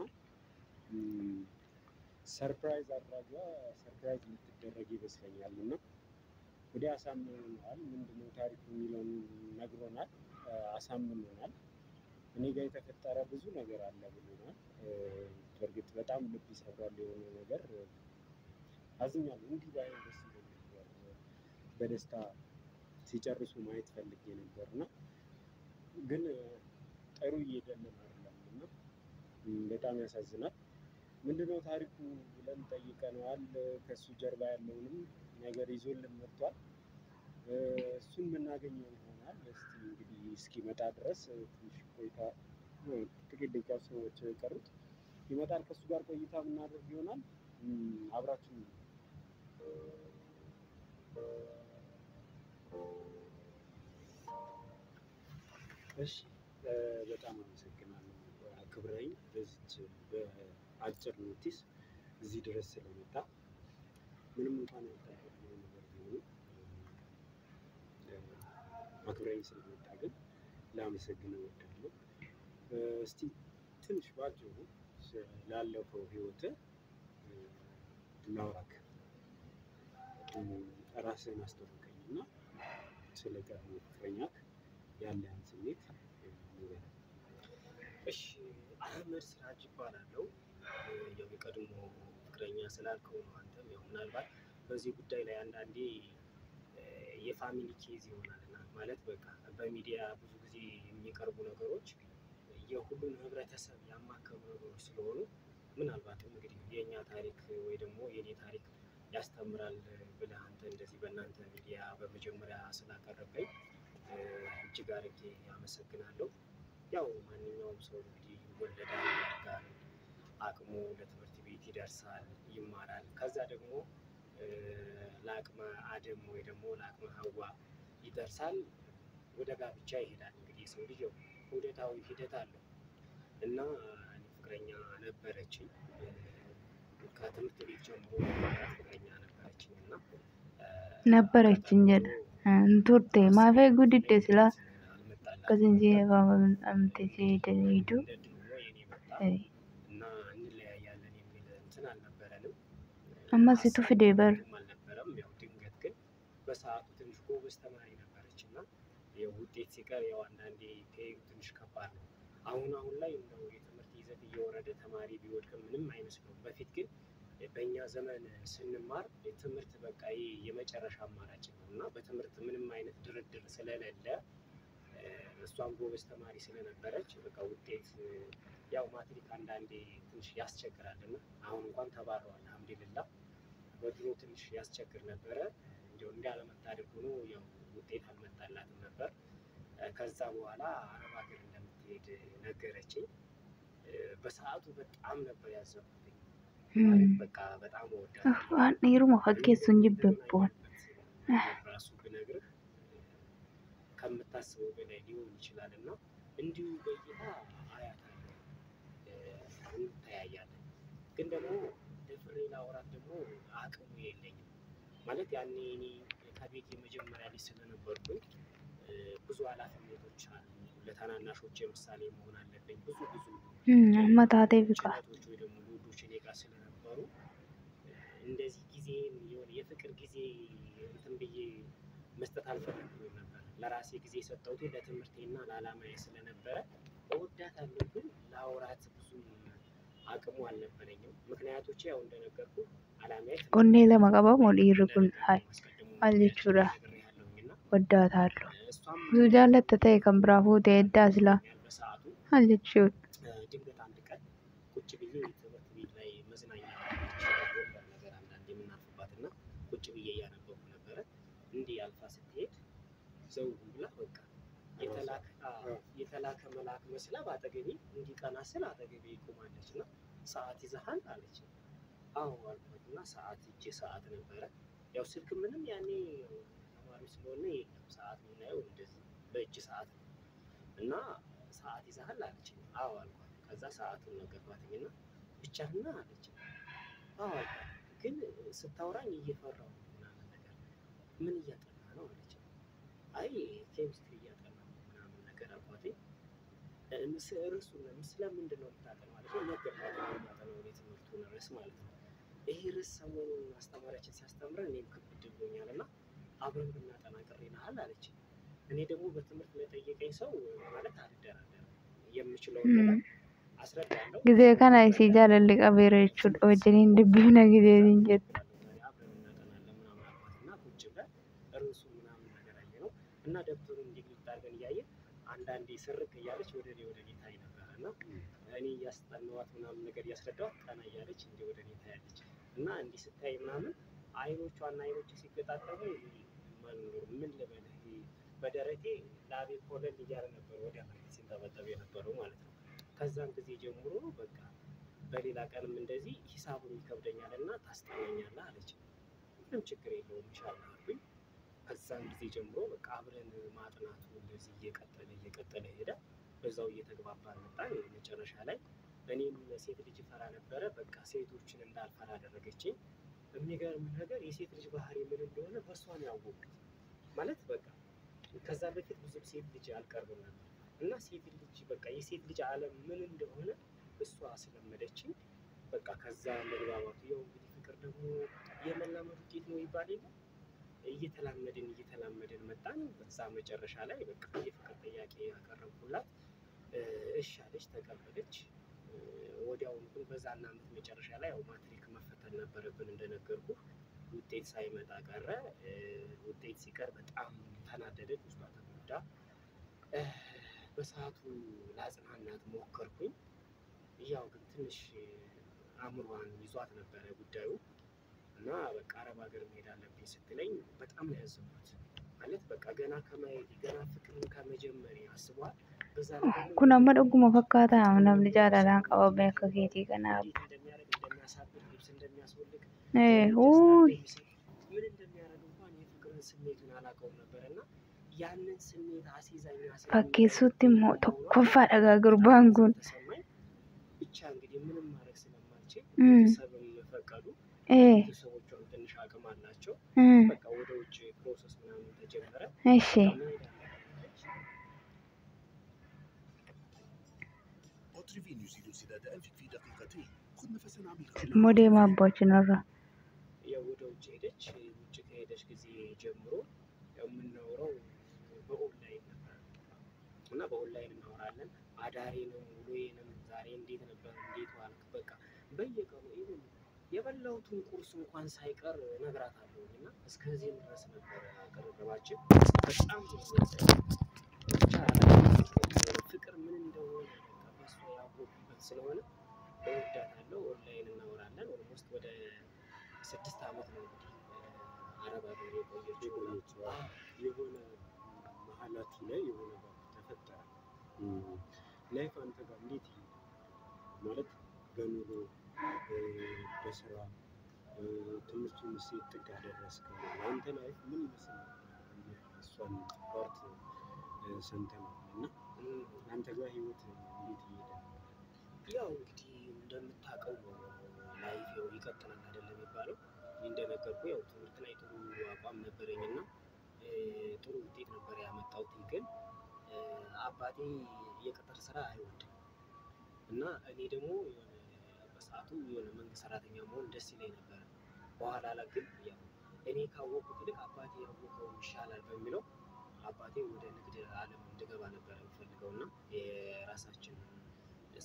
ሰርፕራይዝ አድራጊዋ ሰርፕራይዝ ልትደረግ ይመስለኛል እና ወዲያ አሳምኖናል። ምንድነው ታሪኩ የሚለውን ነግሮናል፣ አሳምኖናል። እኔ ጋር የተፈጠረ ብዙ ነገር አለ ብሎናል። በእርግጥ በጣም ልብ ይሰብራል የሆነ ነገር አዝኛለሁ። እንዲህ ባይሆን ደስ ይለኝ ነበር። በደስታ ሲጨርሱ ማየት ፈልጌ ነበር እና ግን ጥሩ እየሄደልን አይደለም እና በጣም ያሳዝናል። ምንድነው ታሪኩ ብለን ጠይቀነዋል። ከሱ ጀርባ ያለውንም ነገር ይዞልን መጥቷል። እሱን የምናገኘው ይሆናል። እስቲ እንግዲህ እስኪመጣ ድረስ ትንሽ ቆይታ ጥቂት ደቂቃ ሰዎች ቀሩት። ይመጣል። ከሱ ጋር ቆይታ የምናደርግ ይሆናል። አብራችሁ እሺ። በጣም አመሰግናለሁ አክብረኝ በዚች በአጭር ኖቲስ እዚህ ድረስ ስለመጣ ምንም እንኳን ያልጠበቅነው ነገር ቢሆንም አክብረኝ ስለመጣ ግን ላመሰግን እወዳለሁ። እስቲ ትንሽ ባጭሩ ላለፈው ህይወት ላውራክ። ራስህን አስተዋውቀኝ እና ስለ ቀድሞ ፍቅረኛክ ያለህን ስሜት ንገረኝ። እሺ አህመድ ሲራጅ እባላለሁ። ያው የቀድሞ ፍቅረኛ ስላልከው ነው አንተም ያው ምናልባት በዚህ ጉዳይ ላይ አንዳንዴ የፋሚሊ ኬዝ ይሆናልና ማለት በቃ በሚዲያ ብዙ ጊዜ የሚቀርቡ ነገሮች የሁሉም ህብረተሰብ ያማከሉ ነገሮች ስለሆኑ ምናልባትም እንግዲህ የእኛ ታሪክ ወይ ደግሞ የኔ ታሪክ ያስተምራል ብለህ አንተ እንደዚህ በእናንተ ሚዲያ በመጀመሪያ ስላቀረበኝ እጅግ አድርጌ አመሰግናለሁ። ያው ማንኛውም ሰው እንግዲህ ይወለዳል፣ ያድጋል፣ አቅሙ ለትምህርት ቤት ይደርሳል፣ ይማራል። ከዛ ደግሞ ለአቅመ አደም ወይ ደግሞ ለአቅመ ሀዋ ይደርሳል፣ ወደ ጋብቻ ይሄዳል። እንግዲህ የሰው ልጅ ዑደታዊ ሂደት አለው እና ፍቅረኛ ነበረችኝ ከትምህርት ቤት ጀምሮ ፍቅረኛ ነበረችኝ እና ነበረችኝ እንቱርቴ ማፌ ጉድዴ ስላ ከዚንጂ አምቴ ደኒዱ እና እንለያያለን የሚል እንትን አልነበረንም። አማሲቱ ፍዴበር አልነበረም። ያው ድንገት ግን በሰዓቱ ትንሽ ጎበዝ ተማሪ ነበረች እና የውጤት ሲቀር ያው አንዳንዴ ፔዩ ትንሽ ከባድ ነው። አሁን ላይ እንደው የትምህርት ይዘት እየወረደ ተማሪ ቢወድቅም ምንም አይመስለውም። በፊት ግን በእኛ ዘመን ስንማር ትምህርት በቃ የመጨረሻ አማራጭ ነው እና በትምህርት ምንም አይነት ድርድር ስለሌለ እሷም ጎበዝ ተማሪ ስለነበረች በቃ ውጤት ያው ማትሪክ አንዳንዴ ትንሽ ያስቸግራል እና አሁን እንኳን ተባረዋል አልሐምዱሊላህ። በድሮ ትንሽ ያስቸግር ነበረ። እንደው እንዳለመታደል ሆኖ ያው ውጤት አልመጣላትም ነበር። ከዛ በኋላ አረብ ሀገር እንደምትሄድ ነገረችኝ። በሰዓቱ በጣም ነበር ያዘንኩት። ማለት በቃ በጣም ወዳለሁ ኒሩ ማከኬሱን ጅበቦን ራሱ ብነግርህ ከምታስበው በላይ ሊሆን ይችላል እና እንዲሁ በይታ አያታለሁ፣ እንተያያለን። ግን ደግሞ ደፍሬ ላወራት ደግሞ አቅሙ የለኝም። ማለት ያኔ እኔ ከቤት የመጀመሪያ ልጅ ስለነበርኩኝ ብዙ ኃላፊነቶች አሉ። ለታናናሾች ምሳሌ መሆን አለብኝ። ብዙ መታቴ ፍቃ ጭነቶች ወይ ደግሞ ሎዶች እኔ ጋር ስለነበሩ እንደዚህ ጊዜን የሆነ የፍቅር ጊዜ እንትን ብዬ መስጠት አልፈለግኩም ነበር። ለራሴ ጊዜ የሰጠሁት ለትምህርቴና ለዓላማዬ ስለነበረ እወዳታለሁ፣ ግን ለአውራት ብዙ አቅሙ አልነበረኝም። ምክንያቶቼ ያው እንደነገርኩ ዓላማዬ ኦኔ ለመቀበም ወዲርኩን ሃይ አልቹራ ወዳታለሁ ብዙ ጃለት ተይ ከምብራፉ ተይዳ ስላ በሰዓቱ አልቹ ድንገት አንድ ቀን ቁጭ ብዬ ትምህርት ቤት ላይ መዝናኛ ነገር አንዳንድ የምናልፍባት እና ቁጭ ብዬ እያነበብኩ ነበረ። እንዲህ አልፋ ስትሄድ ዘው ብላ በቃ የተላከ መልአክ መስላ በአጠገቤ እንዲቀና ስል አጠገቤ ቆማለች እና ሰዓት ይዘሃል አለች። አዎ አልኳት እና ሰዓት እጄ ሰዓት ነበረ። ያው ስልክ ምንም ያኔ ተማሪ ስለሆነ የለም፣ ሰዓት የምናየው እንደዚህ በእጅ ሰዓት ነው እና ሰዓት ይዘሃል አለች። አዎ አልኳት። ከዛ ሰዓቱን ነገርኳትኝ እና ብቻህን አለች። አዎ አልኳት። ግን ስታወራኝ እየፈራሁ ምናምን ነገር ምን እያጠና ነው አለች። አይ ኬሚስትሪ እያጠና ምናምን ነገር አልኳትኝ። ርዕሱን ስለምንድን ነው የምታጠናው ማለት ነው። ነገርኳት የማጠናው የትምህርቱን ርዕስ ማለት ነው። ይሄ ርዕስ ሰሞኑን አስተማሪያችን ሲያስተምረን እኔም ክብድ ብሎኛል እና አብረን ብናጠና ቅር ይልሃል አለች። እኔ ደግሞ በትምህርት ለጠየቀኝ ሰው ማለት አልደራደርም፣ የምችለውን ነገር አስረዳለሁ። ጊዜ ከና ሲጃለል ቀበሬቹ ወጀኔን ድብና ጊዜ እንጀት አብረን እናጠናለን ምናምን አልኳት እና ቁጭ ብለን ርዕሱን ምናምን ነገር አየነው እና ደብተሩን እንዲግልጥ አድርገን እያየን አንዳንዴ ስርቅ እያለች ወደ እኔ ታይ ነበር እና እኔ እያስጠናኋት ምናምን ነገር እያስረዳኋት ቀና እያለች እንዲህ ወደ እኔ ታያለች እና እንዲህ ስታይ ምናምን አይኖቿና አይኖቼ ሲገጣጠሙ ምን ልበልህ በደረቴ ላቤ ኮለል እያለ ነበር ወደ መሬት ሲንጠበጠብ የነበረው ማለት ነው። ከዛም ጊዜ ጀምሮ በቃ በሌላ ቀንም እንደዚህ ሂሳቡን ይከብደኛል እና ታስጠናኛለህ አለች። ምንም ችግር የለውም ኢንሻአላህ አልኩኝ። ከዛም ጊዜ ጀምሮ በቃ አብረን ማጥናቱ እንደዚህ እየቀጠለ ሄደ። በዛው እየተግባባን መጣን። መጨረሻ ላይ እኔም ሴት ልጅ ፈራ ነበረ። በቃ ሴቶችን እንዳልፈራ አደረገችኝ። የሚገርም ነገር የሴት ልጅ ባህሪ ምን እንደሆነ በእሷ ነው ያወቅሁት። ማለት በቃ ከዛ በፊት ብዙ ሴት ልጅ አልቀርብም ነበር። እና ሴት ልጅ በቃ የሴት ልጅ ዓለም ምን እንደሆነ እሷ አስለመደችኝ። በቃ ከዛ መግባባቱ ያው እንግዲህ ፍቅር ደግሞ የመላመድ ውጤት ነው ይባል የለ እየተላመድን መጣን። በዛ መጨረሻ ላይ በቃ የፍቅር ጥያቄ ያቀረብኩላት እሺ አለች፣ ተቀበለች። ወዲያውኑ ግን በዛና ዓመት መጨረሻ ላይ ያው ማትሪክ መፈተን ነበረብን እንደነገርኩ። ውጤት ሳይመጣ ቀረ። ውጤት ሲቀር በጣም ተናደደች፣ ውስጧ ተጎዳ። በሰዓቱ ላጽናናት ሞከርኩኝ። ያው ግን ትንሽ አእምሯን ይዟት ነበረ ጉዳዩ እና በቃ አረብ ሀገር መሄድ አለብኝ ስትለኝ በጣም ነው ያዘንኩት። ማለት በቃ ገና ከማየት ገና ፍቅርን ከመጀመሪያ አስቧል። በዛ ላይ kun amma dhuguma fakkaata namni jaalalaan qabamee akka keetii kanaaf እንደሚያሳብድ ልብስ እንደሚያስወልቅ ውይ ምን እንደሚያደርግ እንኳን የፍቅርን ስሜቱን አላውቀውም ነበር እና ያንን ስሜት አሲዛኛ fakkeessuutti immoo tokkoffaa dhagaa gurbaan kun ተሰማኝ። ብቻ እንግዲህ ምንም ማድረግ ስለማልችል ቤተሰብም ፈቀዱ። ቤተሰቦቿም ትንሽ አቅም አላቸው። በቃ ወደ ውጭ ፕሮሰስ ምናምን ተጀመረ። እሺ ሞዴም አባችን ነው ያው ወደ ውጭ ሄደች። ውጭ ከሄደች ጊዜ ጀምሮ ያው የምናወራው በኦንላይን ነበር እና በኦንላይን እናወራለን። አዳሬንም ውሎዬንም ዛሬ እንዴት ነበር እንዴት ዋልክ በቃ በየቀኑ ይሁን የበላሁትን ቁርስ እንኳን ሳይቀር እነግራታለሁ እና እስከዚህም ድረስ ነበር ቅርርባችን። በጣም ብቻ ፍቅር ምን እንደሆነ በሷ ያወቅኩበት ስለሆነ እወዳታለሁ። ኦንላይን እናወራለን። ኦልሞስት ወደ 6 ዓመት ነው እንግዲህ አረብ ሀገር የቆየችው። የሆነ መሀላችሁ ላይ የሆነ ተፈጠረ። ላይፍ አንተ ጋር እንዴት ማለት በኑሮ በስራ ትምህርቱን ሴት ጥግ አደረስክ? አንተ ላይፍ ምን ይመስል ነበር? እሷን ፓርት ሰምተናል እና አንተ ጋር ህይወት እንዴት እየሄደ ነው? ያው እንግዲህ እንደምታውቀው ላይፍ ያው ይቀጥላል አይደለም የሚባለው። እንደነገርኩ ያው ትምህርት ላይ ጥሩ አቋም ነበረኝና ጥሩ ውጤት ነበር ያመጣሁት። ግን አባቴ የቅጥር ስራ አይወድም እና እኔ ደግሞ የሆነ በሰዓቱ የሆነ መንግስት ሰራተኛ መሆን ደስ ይለኝ ነበር። በኋላ ላይ ግን ያው እኔ ካወቅኩት ይልቅ አባቴ ያወቀው ይሻላል በሚለው አባቴ ወደ ንግድ ዓለም እንድገባ ነበር የምፈልገው እና የራሳችን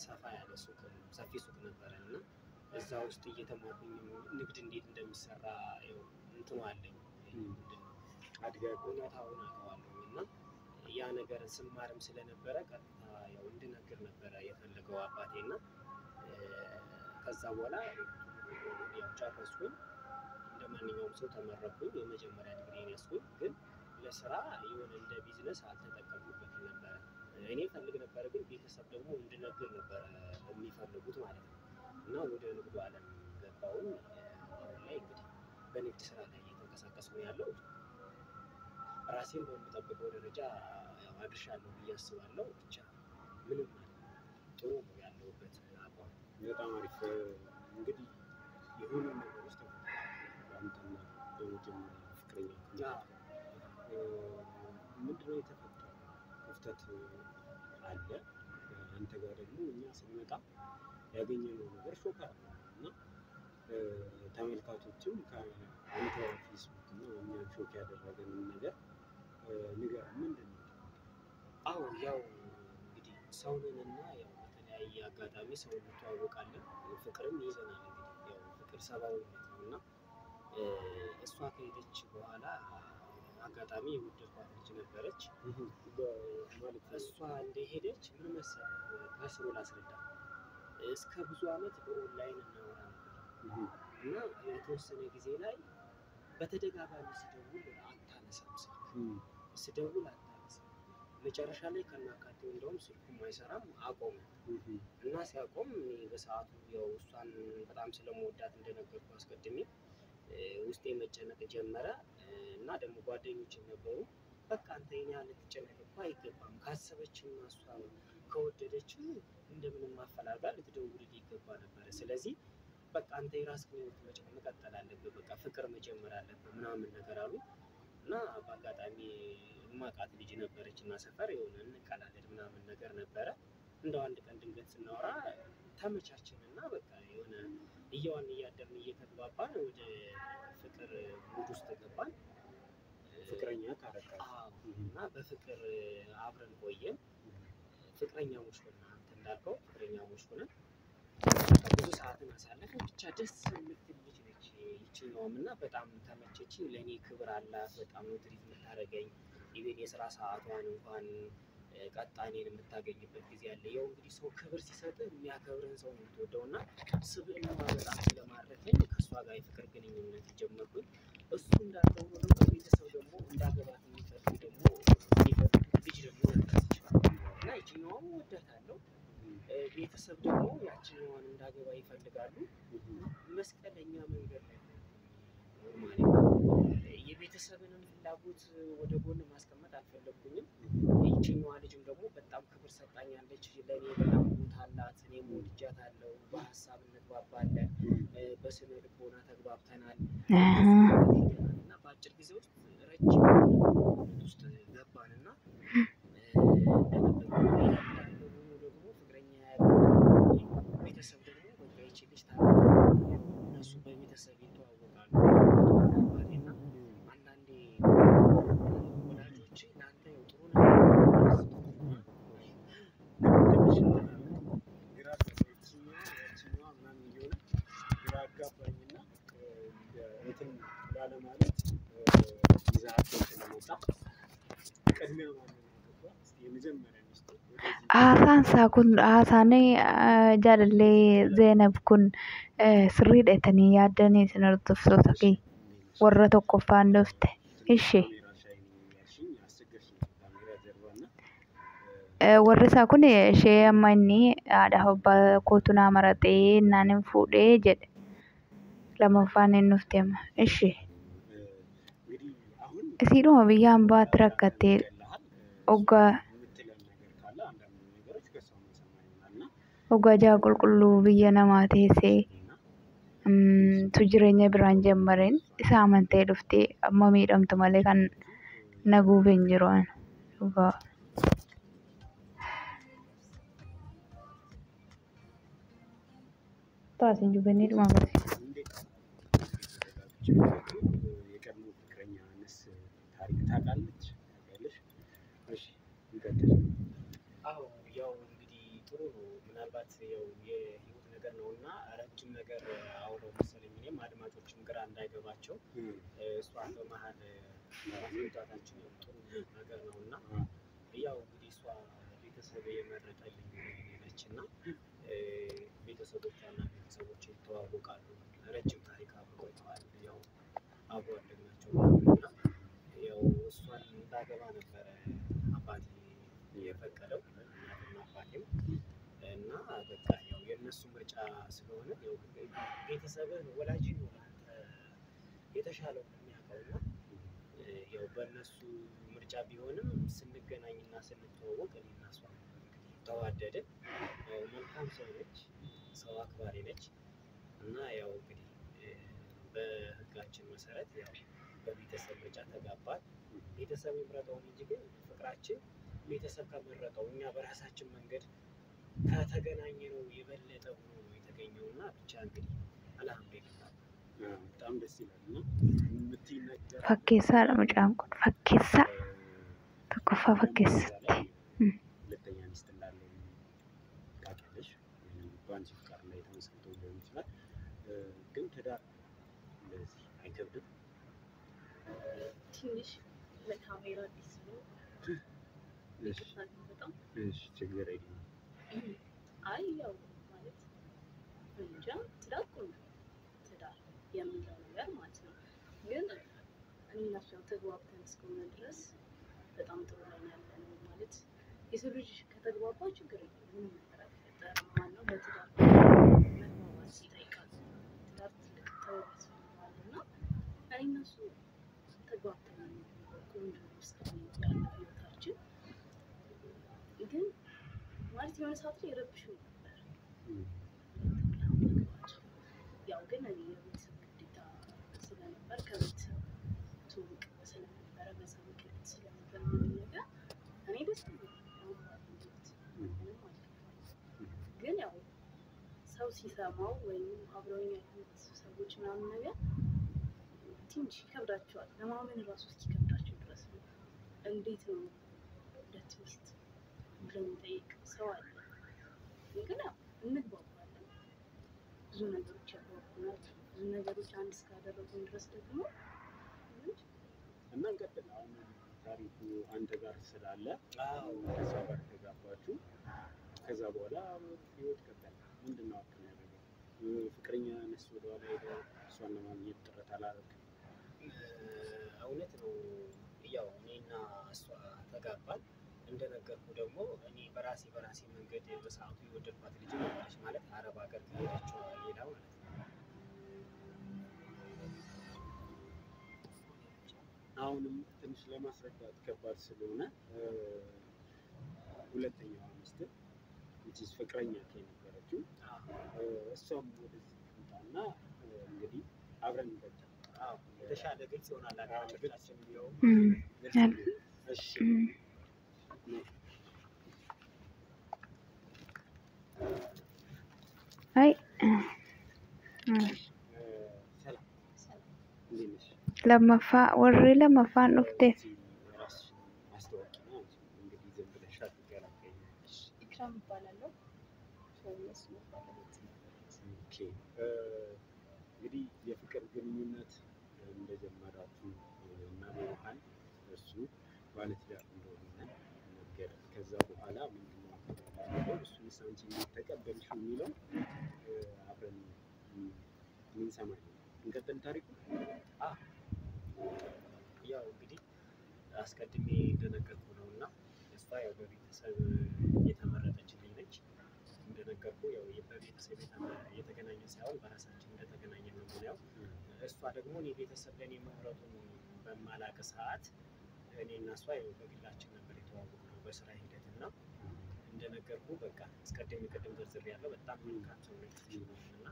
ሰፋ ያለ ሱቅ ሰፊ ሱቅ ነበረን እና እዛ ውስጥ እየተማርኩኝ ንግድ እንዴት እንደሚሰራ ያው እንትኑ አለኝ አድገህ እውነታውን አውቀዋለሁ እና ያ ነገር ስማርም ስለነበረ ቀጥታ ያው እንድነግር ነበረ የፈለገው አባቴ እና ከዛ በኋላ ያው ጨረስኩኝ። እንደ ማንኛውም ሰው ተመረኩኝ። የመጀመሪያ ዲግሪን ያስኩኝ ግን ለስራ የሆነ እንደ ቢዝነስ አልተጠቀምኩበትም ነበረ። እኔ ፈልግ ነበር ግን ቤተሰብ ደግሞ እንድነግር ነበረ የሚፈልጉት ማለት ነው እና ወደ ንግዱ ዓለም ገባሁኝ። አሁን ላይ እንግዲህ በንግድ ስራ ላይ እየተንቀሳቀስኩ ነው ያለው። ራሴን በምጠብቀው ደረጃ ያው አድርሻለሁ ብዬ አስባለሁ። ብቻ ምንም ጥሩ ነው ያለሁበት አቋም። በጣም አሪፍ። እንግዲህ የሆነ ነገር ውስጥ አንተና በመጀመሪያ ፍቅረኛ ምንድነው የተፈጠረው? ክፍተት አለ። አንተ ጋር ደግሞ እኛ ስንመጣ ያገኘነው ነገር ሾክ አለ እና ተመልካቾችም ከአንተ ፌስቡክ እና እኛን ሾክ ያደረገንን ነገር ንገረን። ምንድን ነው? አዎ ያው እንግዲህ ሰውንንና ያው በተለያየ አጋጣሚ ሰው እንተዋወቃለን፣ ፍቅርም ይዘናል። እንግዲህ ያው ፍቅር ሰብአዊነት ነው እና እሷ ከሄደች በኋላ አጋጣሚ የወደድኳት ልጅ ነበረች። ማለት እሷ እንደሄደች ምን መሰለህ ከስሩ ላስረዳ። እስከ ብዙ ዓመት በኦንላይን እናወራ ነበር እና የተወሰነ ጊዜ ላይ በተደጋጋሚ ስደውል አታነሳም ስልክ ስደውል አታነሳም። መጨረሻ ላይ ከናካቴው እንደውም ስልኩም አይሰራም አቆመ እና ሲያቆም በሰዓቱ ያው እሷን በጣም ስለምወዳት እንደነገርኩ አስቀድሜ ውስጤ መጨነቅ ጀመረ እና ደግሞ ጓደኞችም ነበሩ። በቃ አንተ የኔ ያህል ልትጨነቅ እኮ አይገባም፣ ካሰበችና እሷ ከወደደችው እንደምንም ማፈላጋ ልትደውልልህ ይገባ ነበረ። ስለዚህ በቃ አንተ የራስህን ህይወት መቀጠል አለብህ፣ በቃ ፍቅር መጀመር አለብህ ምናምን ነገር አሉ እና እና በአጋጣሚ ማቃት ልጅ ነበረች እና ሰፈር የሆነ እንቀላለድ ምናምን ነገር ነበረ። እንደው አንድ ቀን ድንገት ስናወራ ተመቻችንና በቃ የሆነ እያዋን እያደርን እየተግባባን ወደ ፍቅር ሙድ ውስጥ ገባን። ፍቅረኛ ካረጋ እና በፍቅር አብረን ቆየን። ፍቅረኛሞች ሆነን አንተ እንዳልከው ፍቅረኛሞች ሆነን ብዙ ሰዓትን አሳለፍን። ብቻ ደስ የምትል ልጅ ነች ይችኛውም እና በጣም ተመቸችኝ። ለእኔ ክብር አላት። በጣም ነው ትሪት የምታደርገኝ። ኢቨን የስራ ሰዓቷን እንኳን ቀጣኔን የምታገኝበት ጊዜ አለ። ያው እንግዲህ ሰው ክብር ሲሰጥ የሚያከብርን ሰው ነው የምትወደው እና ስብዕናዋ በጣም ስለማረከኝ ከእሷ ጋር የፍቅር ግንኙነት ጀመርኩኝ። እሱ እንዳለው ሆኖ ደግሞ ቤተሰብ ደግሞ እንዳገባት የሚፈልግ ደግሞ ልጅ ደግሞ መጥራት ይችላል እና ይችኛዋን ወዳታለሁ። ቤተሰብ ደግሞ ያችኛዋን እንዳገባ ይፈልጋሉ። መስቀለኛ መንገድ ላይ ማለት ነው። የቤተሰብንም ፍላጎት ወደ ጎን ማስቀመጥ አልፈለኩኝም። ይችኛዋ ልጅም ደግሞ በጣም ክብር ሰጣኛለች። ለእኔ በጣም ቦታ አላት። እኔም ወድጃታለሁ። በሀሳብ እንግባባለን። በስነ ልቦና ተግባብተናል እና በአጭር ጊዜ ውስጥ ረጅም ውስጥ ገባን እና ደግሞ ፍቅረኛ ቤተሰብ ደግሞ በቃ ይቺ ልጅ እነሱ በቤተሰብ ይተዋወቃሉ። እና አንዳንዴ ወላጆች ለአንተ ያው ጥሩ ነገር ግራ ያችኛዋ ምናምን እየሆነ ግራ አጋባኝና እንትን ላለማለት ይዛቸው ስለመጣ ቅድሚያ ማለት ነው የመጀመሪያ Haasaansaa kun haasaanii jaalallee Zeenab kun sirriidha jettanii yaaddanii isin hordoftoota kee warra tokkoffaan dhufte ishee warri isaa kun ishee amma inni haadha abbaa kootu naa maratee naanin fuudhee jedhe lamaffaan hin dhufte amma ishee isiidhuma biyya hambaatti rakkattee Ogaa qulqulluu biyya namaa teessee tu jireenya biraan jammareen isa amantee dhuftee amma miidhamtu malee kan naguuf hin jiru an dhugaa. Taasin jubanii dhuma barsiisa. የቀድሞ ፍቅረኛንስ ታሪክ ታውቃለች? እሺ ይቀጥል። አዎ ያው እንግዲህ ጥሩ ነው። ምናልባት ያው የህይወት ነገር ነው እና ረጅም ነገር አውረው መሰለኝ እኔም አድማጮችም ግራ እንዳይገባቸው እሷን በመሀል ማስወጣታችን ጥሩ ነገር ነው እና ያው እንግዲህ እሷ ቤተሰብ የመረጠልኝ ነች እና ቤተሰቦቿና ቤተሰቦች ይተዋወቃሉ። ረጅም ታሪክ አብረው ቆይተዋል። ያው አብሮ አደግናቸው እና ያው እሷን እንዳገባ ነበረ አባቴ የፈቀደው እናትና አባቴም እና በቃ ያው የእነሱ ምርጫ ስለሆነ ያው ቤተሰብህ ወላጅ ነው አንተ የተሻለው የሚያውቀው እና ያው በእነሱ ምርጫ ቢሆንም ስንገናኝና ስንተዋወቅ እኔና እሷ ተዋደድን። መልካም ሰው ነች፣ ሰው አክባሪ ነች እና ያው እንግዲህ በህጋችን መሰረት ያው በቤተሰብ ምርጫ ተጋባን። ቤተሰብ የምረጠውን እንጂ ግን ፍቅራችን ቤተሰብ ከመረጠው እኛ በራሳችን መንገድ ከተገናኘ ነው የበለጠ ሆኖ ነው የተገኘው እና ብቻ እንግዲህ አልሐምዱሊላህ በጣም ደስ ይላል እና የምትይኝ ነገር Fakkeessaadha mucaan kun fakkeessaa tokkoffaa fakkeessatti. ሁለተኛ ሚስት እንዳለው ታውቂያለሽ? በአንቺ ፍቃድ ላይ ተመስርቶ ሊሆን ይችላል። ግን ትዳር እንደዚህ አይከብድም? ትንሽ ለካሜራ አዲስ ነው። በጣም እሺ ችግር የለም። አይ ያው ማለት እንጃ ትዳር ቆንጆ ትዳር የሚለው ነገር ማለት ነው። ግን እኔና እሷ ተግባብተን እስከሆነ ድረስ በጣም ጥሩ ላይ ያለነው ማለት የሰው ልጅ ከተግባባ ችግር የለም። ምንም ነገር አይፈጠርም። ማነው በትዳር መግባባት ይጠይቃል። ትዳር ትልቅ ጥበብ ያስፈልገዋል እና እኔና እሱ ተግባብተን ቆንጆ እስከሆነ ያለው ህይወታችን ግን ማለት የሆነ ሰዓት ላይ ረብሽ ነበር። ያው ግን እኔ የቤተሰብ ግዴታ ስለነበር ከቤተሰብ ትውውቅ ስለነበረ ሲሰማው ወይም አብረውኝ ያሉት ሰዎች ምናምን ነገር ትንሽ ይከብዳቸዋል ለማመን ራሱ እስኪከብዳቸው ድረስ ነው። እንዴት ነው ሁለት ሚስት ብሎ የሚጠይቅ ሰው አለ። ግን ያው እንግባባለን፣ ብዙ ነገሮች ያግባቡናል። ብዙ ነገሮች አንድ እስካደረጉን ድረስ ደግሞ እና እንቀጥል። አሁን ታሪኩ አንተ ጋር ስላለ ከዛ ጋር ተጋባችሁ። ከዛ በኋላ ህይወት ቀጠለ። ምንድን ነው አክል ያደረገው? ፍቅረኛ ነስ ወደኋላ ሄደ እሷን ለማግኘት ጥረት አላደረግም? እውነት ነው። ያው እኔና እሷ ተጋባን። እንደነገርኩ ደግሞ እኔ በራሴ መንገድ በሰዓቱ የወደድኳት ልጅ ነበረች። ማለት አረብ ሀገር ከሄደችው ሌላ ማለት ነው። አሁንም ትንሽ ለማስረዳት ከባድ ስለሆነ ሁለተኛዋ ሚስት ልጅስ ፍቅረኛ የነበረችው እሷም ወደዚህ ትምጣና እንግዲህ አብረን እንቀጥል። የተሻለ ግልጽ ይሆናል አድማጮቻችን የሚለው እሺ። አይ ሰላም እንዴት ነሽ? ለማፋ ወሬ ለማፋን ኡፍቴ እንግዲህ ዝም ብለሽ አትገላገኝሽ። ኢክራም እባላለሁ። ሰውነስ ባለቤት ነው። ኦኬ እንግዲህ የፍቅር ግንኙነት እንደጀመራችሁ እና በመሀል እሱ ባለትዳር እንደሆነ ነገር ከዛ በኋላ ምንድነው እሱን አንቺ ተቀበልሽው የሚለው አብረን ልንሰማ ነው። እንቀጥል ታሪኩ። ያው እንግዲህ አስቀድሜ እንደነገርኩ ነው እና እሷ ያው በቤተሰብ የተመረጠችልኝ ነች። እንደነገርኩ ያው በቤተሰብ የተገናኘ ሳይሆን በራሳችን እንደተገናኘ ነው የምናየው። እሷ ደግሞ እኔ ቤተሰብ ለእኔ መምረጡን በማላውቅ ሰዓት እኔና እሷ ያው በግላችን ነበር የተዋወቅነው በስራ ሂደት እና እንደነገርኩ በቃ ቅድም ዘርዝሬያለሁ። በጣም መልካም ሰው ነች እና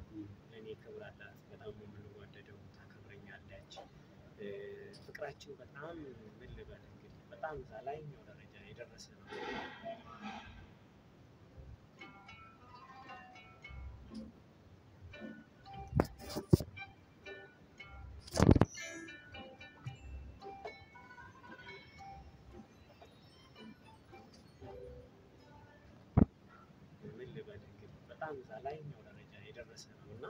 ለእኔ ክብር አላት። በጣም የምንዋደደው፣ ታከብረኛለች። ፍቅራችን በጣም ምን ልበል እንግዲህ በጣም እዛ ላይኛው ደረጃ የደረሰ ነው። ምን ልበል እንግዲህ በጣም እዛ ላይኛው ደረጃ የደረሰ ነው እና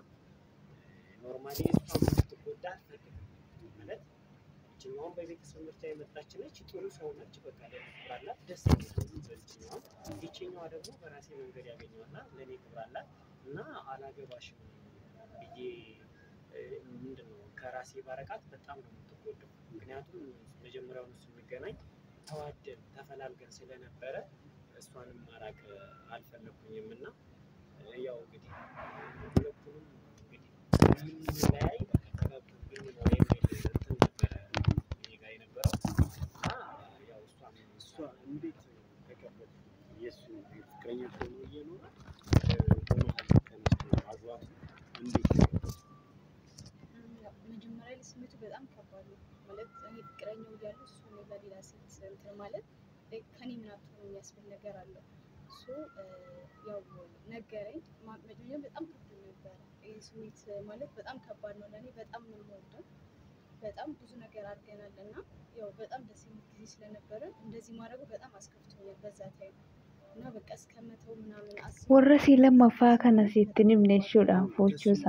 ኖርማሊ እሷም ስትጎዳ አልፈልግም ማለት ይችኛዋን በቤተሰብ ምርጫ የመጣች ነች። ጥሩ ሰው ነች። በቃ ለክብር አላት። ደስ ይችኛዋን ይችኛዋ ደግሞ በራሴ መንገድ ያገኘዋና ለእኔ ክብር አላት እና አላገባሽም ብዬ ምንድነው ከራሴ ባረቃት በጣም ነው የምትጎዳው። ምክንያቱም መጀመሪያውን ስንገናኝ ተዋደን ተፈላልገን ስለነበረ እሷንም ማራቅ አልፈለኩኝም እና ያው እንግዲህ ሁለቱንም እንግዲህ የምንለያይ ተጋብቶብኝ ነው የሚል እንትን ነበረ እኔ ጋር የነበረው እና ያው እሷ እንዴት ተቀበል የእሱ ፍቅረኛ ሆኖ እየኖረ በመሀል ተነስቶ ማግባቱ እንዴት ተቀበል? መጀመሪያ ላይ ስሜቱ በጣም ከባድ ነው። ማለት እኔ ፍቅረኛው እያለሁ እሱ በሌላ ሴት እንትን ማለት ከኔ ምን አትሆኑ የሚያስብል ነገር አለው። እሱ ያው ነገረኝ። መጀመሪያ በጣም ከባድ ነበረ። ይህ ስሜት ማለት በጣም ከባድ ነው ለእኔ። በጣም ነው የምወደው። በጣም ብዙ ነገር አድርገናል እና ያው በጣም ደስ የሚል ጊዜ ስለነበረ እንደዚህ ማድረጉ በጣም አስከፍቶኛል በዛ ታይም እና በቃ እስከመተው ምናምን አስብ ወረሲ ለማፋ ከነሲትን ምንሹዳን ፎቹሳ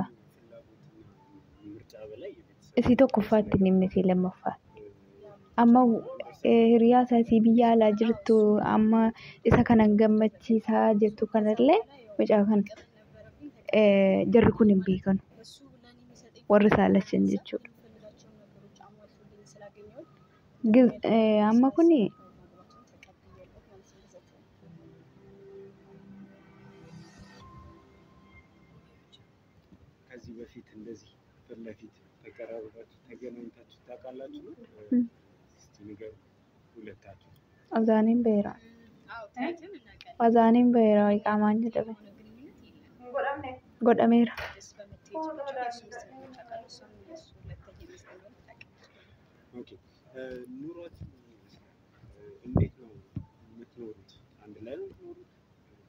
ምርጫ በላይ የቤተሰብ እሲ tokkoffaatti nimniti lammaffaa amma hiriyaa isaatii biyya alaa jirtu amma isa kanan gammachiisaa jirtu kanallee mucaa kana jarri kun hin beekanu እሱ ለእኔ የሚሰጠኝ warri saalachin jechuudha. የምፈልጋቸውን ነገሮች አሟልቶልኝ ስላገኘሁት ግን amma kuni ማግባቱን ተቀብያለሁ ማለት ነው። በዛ ከዚህ በፊት እንደዚህ ፊት ለፊት ተቀራርባችሁ ተገናኝታችሁ ታውቃላችሁ? እስቲ ንገሩ ሁለታችሁ። azaaniin beera አዎ ታይተን እናውቃለን። azaaniin beera qaamaan jedhame የሆነ ግንኙነት የለም። godhameera. ደስ በምትሄድ ብቻ የእሱ ሚስት እንደሆነች አውቃለሁ። እሷም የእሱ ሁለተኛ ሚስት እንደሆነች ታውቃለች። ኦኬ ኑሯችሁ እንዴት ነው የምትኖሩት? አንድ ላይ ነው የምትኖሩት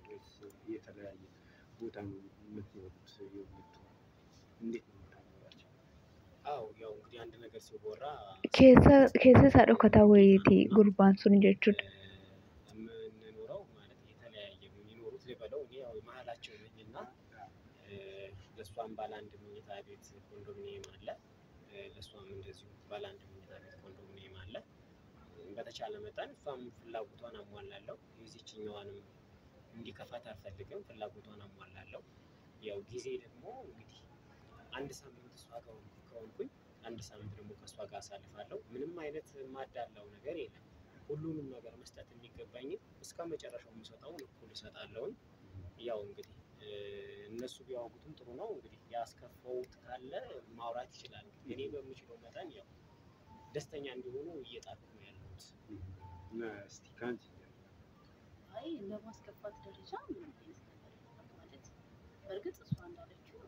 ወይስ የተለያየ? ቦታ ነው የምትኖሩት? የሁለቱ እንዴት ነው የምታኖራቸው? አዎ ያው እንግዲህ አንድ ነገር ሲወራ keessa isaa dhokataa wayiiti gurbaan sun jechuudha. የምንኖረው ማለት የተለያየ የሚኖሩት ልበለው እኔ ያው መሀላቸው ነኝ እና ለእሷም ባለ አንድ መኝታ ቤት ኮንዶሚኒየም አለ፣ ለእሷም እንደዚሁ ባለ አንድ መኝታ ቤት ኮንዶሚኒየም አለ። በተቻለ መጠን እሷም ፍላጎቷን አሟላለሁ፣ የዚችኛዋንም እንዲከፋት አልፈልግም፣ ፍላጎቷን አሟላለሁ። ያው ጊዜ ደግሞ እንግዲህ አንድ ሳምንት እሷ ጋር ከሆንኩኝ አንድ ሳምንት ደግሞ ከእሷ ጋር አሳልፋለሁ። ምንም አይነት ማዳላው ነገር የለም። ሁሉንም ነገር መስጠት የሚገባኝን እስከ መጨረሻው የምሰጠውን እኩል እሰጣለሁኝ። ያው እንግዲህ እነሱ ቢያወጉትም ጥሩ ነው። እንግዲህ ያስከፈውት ካለ ማውራት ይችላል። እኔ በምችለው መጠን ያው ደስተኛ እንዲሆኑ እየጣርኩ ነው ያለሁት። እስቲ ካንቺ አይ ለማስገባት ደረጃ ምንም አይነት ነገር የለም ማለት በእርግጥ እሷ እንዳለችው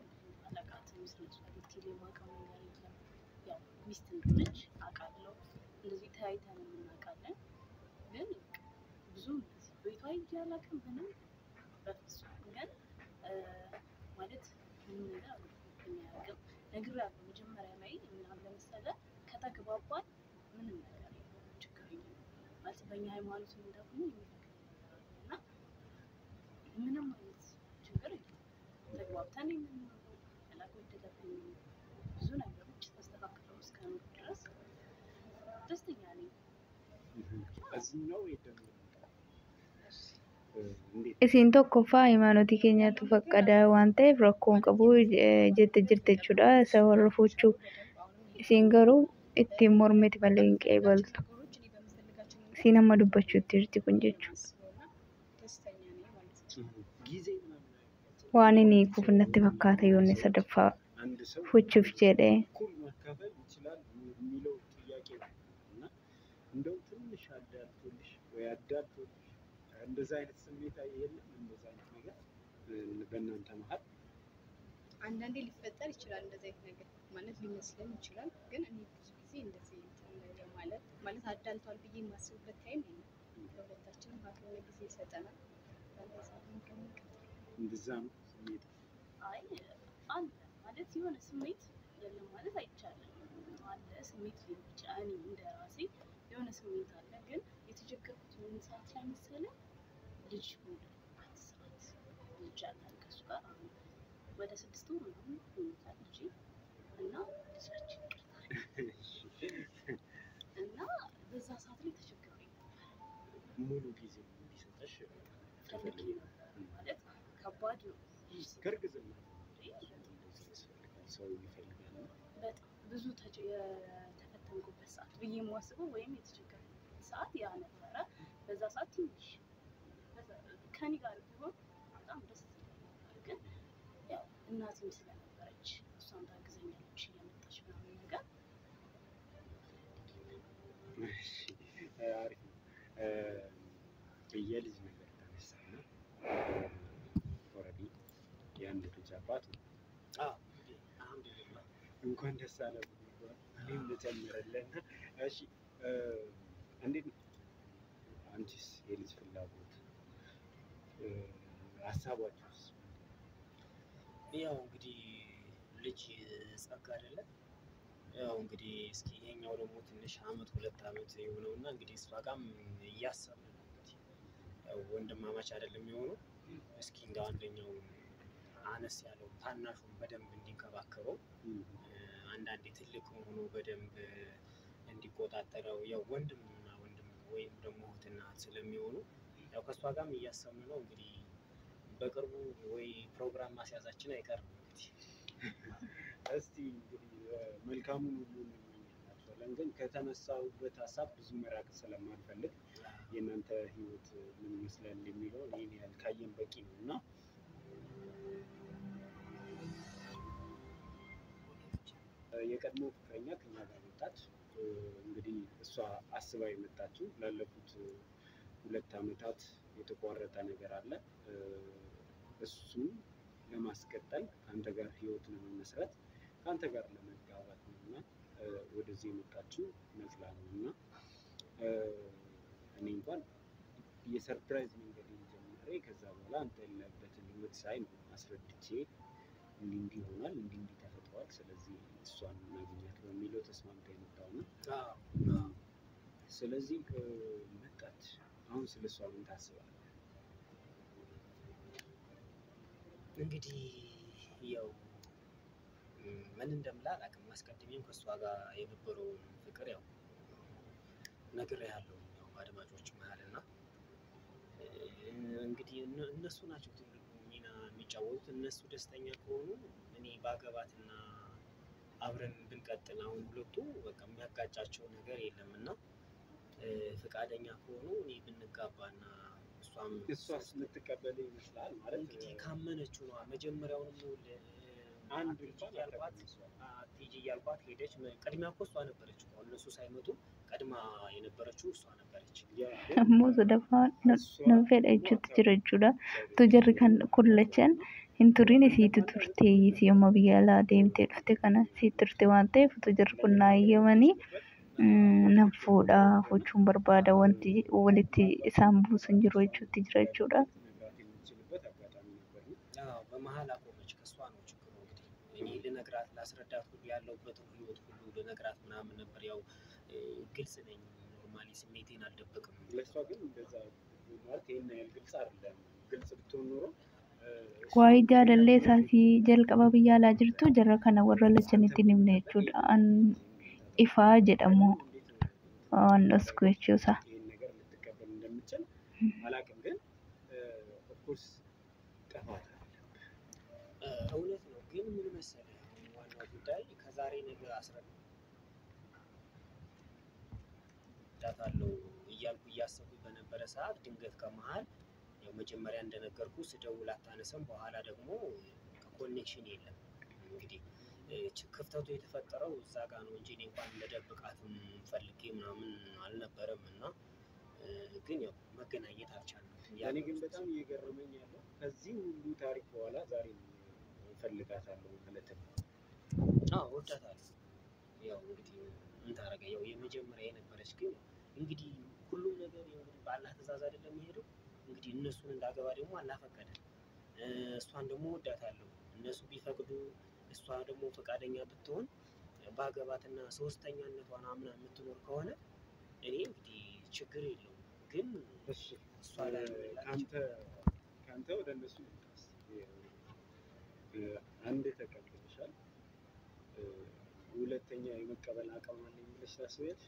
አላውቃትም፣ ስለሷ ዲቴል የማውቀው ነገር የለም። ያው ሚስት እንደሆነች አውቃለሁ፣ እንደዚህ ተያይተን እናውቃለን። ግን ብዙም እንደዚህ ቤቷ ሂጅ አላውቅም ምንም በፍጹም። ግን ማለት ምንም ነገር አልኩኝ አያውቅም። ነግሬያለሁ መጀመሪያ ላይ ምናምን ለምሳሌ ከተግባባን ምንም ነገር የለውም ችግር የለም ማለት በእኛ ሃይማኖት ደግሞ እና ምንም አይነት ችግር የለም። ተግባብተን የምንኖረው ያላጎደለብኝ ብዙ ነገሮች ተስተካክለው እስከኖሩ ድረስ ደስተኛ ነኝ። እዚህ ነው የደም Isiin tokkoffaa haimanotii keenyatu fakkada waan ta'eef rakkoon qabu jette jirte jechuudha. Isa warra fuuchuu isiin garuu ittiin mormiti malee hin qeebaltu. Isiin amma dubbachuutti jirti kun jechuudha. Waan inni hiikuuf natti fakkaata yoonni sadaffaa fuuchuuf jedhee. እንደው ትንሽ አዳልቶልሽ ወይ አዳልቶልሽ እንደዛ አይነት ስሜት የለም? እንደዛ አይነት ነገር በእናንተ መሀል አንዳንዴ ሊፈጠር ይችላል እንደዚህ አይነት ነገር ማለት ሊመስለን ይችላል። ግን እኔ ብዙ ጊዜ እንደዚህ ማለት አዳልቷል ብዬ የማስብበት ታይም የለም። ለሁለታችንም ሀክም ጊዜ ይሰጠናል። እንደዛ ነው ስሜት አይ አለ ማለት የሆነ ስሜት የለም ማለት አይቻልም። አለ ስሜት ሊሆን ይችላል። እኔ እንደ ራሴ የሆነ ስሜት አለ። ግን የተቸገርኩት ምን ሰዓት ላይ መሰለህ? ልጅ ወለድኩበት ሰዓት ልጅ አለን ከእሱ ጋር አሁን ወደ 6 ወር ምናምን ሆኖታል ልጄ እና ልጃችን እና በዛ ሰዓት ላይ ተቸግሬ ነበር። ሙሉ ጊዜ እንዲሰጠሽ ፈልጌ ነበር ማለት ከባድ ነው። ከእርግዝና ሰው ይፈልጋል። በጣም ብዙ የተፈተንኩበት ሰዓት ብዬ የማስበው ወይም የተቸገርኩበት ሰዓት ያ ነበረ። በዛ ሰዓት ትንሽ ከኔ ጋር ቢሆን በጣም ደስ ይለኝ ነበር። ግን ያው እናቴም ስለነበረች እሷም ታግዘኛለች እየመጣች ምናምን ነገር አሪፍ ነው። የልጅ ነገር ተነሳና ኦልሬዲ የአንድ ልጅ አባት ነው። አልሐምዱሊላህ እንኳን ደስ አለ ብሏል። እኔም ልጨምርልህ እና እሺ እንዴት ነው አንቺስ የልጅ ፍላጎት ሀሳባችሁስ? ያው እንግዲህ ልጅ ጸጋ አይደለም። ያው እንግዲህ እስኪ ይሄኛው ደግሞ ትንሽ አመት 2 አመት የሆነውና እንግዲህ እሷ ጋርም እያሰብን ነው። እንግዲህ ያው ወንድማማች አይደለም የሆነው። እስኪ እንደው አንደኛው አነስ ያለው ታናሹን በደንብ እንዲንከባከበው አንዳንዴ ትልቅ ሆኖ በደንብ እንዲቆጣጠረው ያው ወንድምና ወንድም ወይም ደግሞ እህትና ስለሚሆኑ ያው ከእሷ ጋርም እያሰብን ነው። እንግዲህ በቅርቡ ወይ ፕሮግራም ማስያዛችን አይቀርም። እንግዲህ እስቲ እንግዲህ መልካሙን ሁሉ እንመኝላችኋለን። ግን ከተነሳሁበት ሀሳብ ብዙ መራቅ ስለማልፈልግ የእናንተ ህይወት ምን ይመስላል የሚለው ይህን ያህል ካየን በቂ ነው እና የቀድሞ ፍቅረኛ ከኛ ጋር መጣች። እንግዲህ እሷ አስባ የመጣችው ላለፉት 2 አመታት የተቋረጠ ነገር አለ። እሱን ለማስቀጠል ከአንተ ጋር ህይወት ለመመስረት ከአንተ ጋር ለመጋባት ነው እና ወደዚህ የመጣችው መስላ ነው እና እኔ እንኳን የሰርፕራይዝ መንገድ ጀምሬ አማክሬ ከዛ በኋላ አንተ ያለበትን ህይወት ሳይ ነው አስረድቼ እንዲህ ይሆናል እንዲህ ተፈጥሯል፣ ስለዚህ እሷን ማግኘት በሚለው ተስማምታ የመጣው ነው። ስለዚህ መጣች። አሁን ስለ እሷ ምን ታስባለህ? እንግዲህ ያው ምን እንደምላ አላውቅም። አስቀድሜም ከእሷ ጋር የነበረውን ፍቅር ያው ነግሬሃለሁ ያው አድማጮች መሀል እና እንግዲህ እነሱ ናቸው ትልቁ ሚና የሚጫወቱት። እነሱ ደስተኛ ከሆኑ እኔ ባገባትና አብረን ብንቀጥል አሁን ሁለቱ በቃ የሚያጋጫቸው ነገር የለም እና ፈቃደኛ ከሆኑ እኔ ብንጋባና እሷስ ልትቀበል ይመስላል ማለት እንግዲህ ካመነችው ነው። መጀመሪያውንም አንድ ቲጂ እያልኳት ሄደች። ቅድሚያ እኮ እሷ ነበረች እኮ እነሱ ሳይመጡ ቀድማ የነበረችው እሷ ነበረች። ammoo sadaffaan nama fedha jechuutti jira jechuudha. Utuu jarri kan kullachan hin turin isiitu turte yommuu biyya alaa deemtee dhufte kana sii turte waan ta'eef utuu jarri kun naayyamanii nan fuudhaa gochuun barbaada wanti walitti isaan buusan jiru jechuutti jira jechuudha. በመሀል አቆመች። ከእሷ ነው ችግሩ እንግዲህ እኔ ልነግራት ላስረዳት ሁሉ ያለሁበትን ህይወት ሁሉ ልነግራት ምናምን ነበር። ያው ግልጽ ነኝ ኖርማሊ ስሜቴን አልደበቅም። ለእሷ ግን እንደዛ ማለት ይሄን ያህል ግልጽ አይደለም። ግልጽ ብትሆን ኖሮ Waa'ee jaalallee isaasii jalqaba biyya alaa jirtu jarra kana warra lachanitti hin himne jechuudha. Ifaa jedhamu waan dhosku jechuusa. ይሄን ነገር ልትቀበል እንደምችል አላውቅም፣ ግን ኦፍኮርስ ጠፋት እውነት ነው። ግን ምን መሰለህ ዋናው ጉዳይ ከዛሬ ነገ አስረዳታለሁ እያልኩ እያሰብኩ በነበረ ሰዓት ድንገት ከመሀል ያው መጀመሪያ እንደነገርኩ ስደውል አታነሳም። በኋላ ደግሞ ኮኔክሽን የለም። እንግዲህ ክፍተቱ የተፈጠረው እዛ ጋር ነው እንጂ እኔ እንኳን ለደብቃትም ፈልጌ ምናምን አልነበረም እና ግን ያው መገናኘት አልቻልንም። ያኔ ግን በጣም እየገረመኝ ያለው ከዚህ ሁሉ ታሪክ በኋላ ዛሬ እፈልጋታለሁ ማለት ነው። አዎ እወዳታለሁ። ያው እንግዲህ ምን ታረገ፣ ያው የመጀመሪያ የነበረች ግን እንግዲህ ሁሉም ነገር ያው በአላህ ትእዛዝ አይደለም የሚሄደው። እንግዲህ እነሱን እንዳገባ ደግሞ አላህ ፈቀደ። እሷን ደግሞ እወዳታለሁ። እነሱ ቢፈቅዱ እሷ ደግሞ ፈቃደኛ ብትሆን ባገባትና ሶስተኛነቷን አምና የምትኖር ከሆነ እኔ እንግዲህ ችግር የለውም። ግን እሷ ላይ ካንተ ወደ እነሱ አንድ ተቀብለሻል፣ ሁለተኛ የመቀበል አቅም አለኝ ብለሽ ታስቢያለሽ?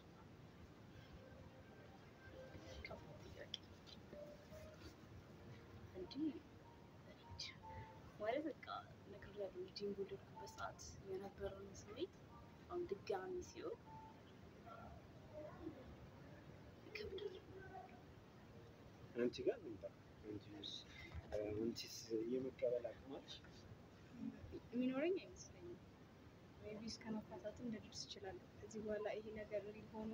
ማለት በቃ ነግሬያለሁ። ልጄን በወለድኩበት ሰዓት የነበረውን ስሜት አሁን ድጋሚ ሲሆን ይከብዳል። አንቺ ጋር ምን አንቺስ የመቀበል አቅም አለሽ? የሚኖረኝ አይመስለኝም። ሜቢ እስከ መፋታትም ልደርስ እችላለሁ። ከዚህ በኋላ ይሄ ነገር ሆኖ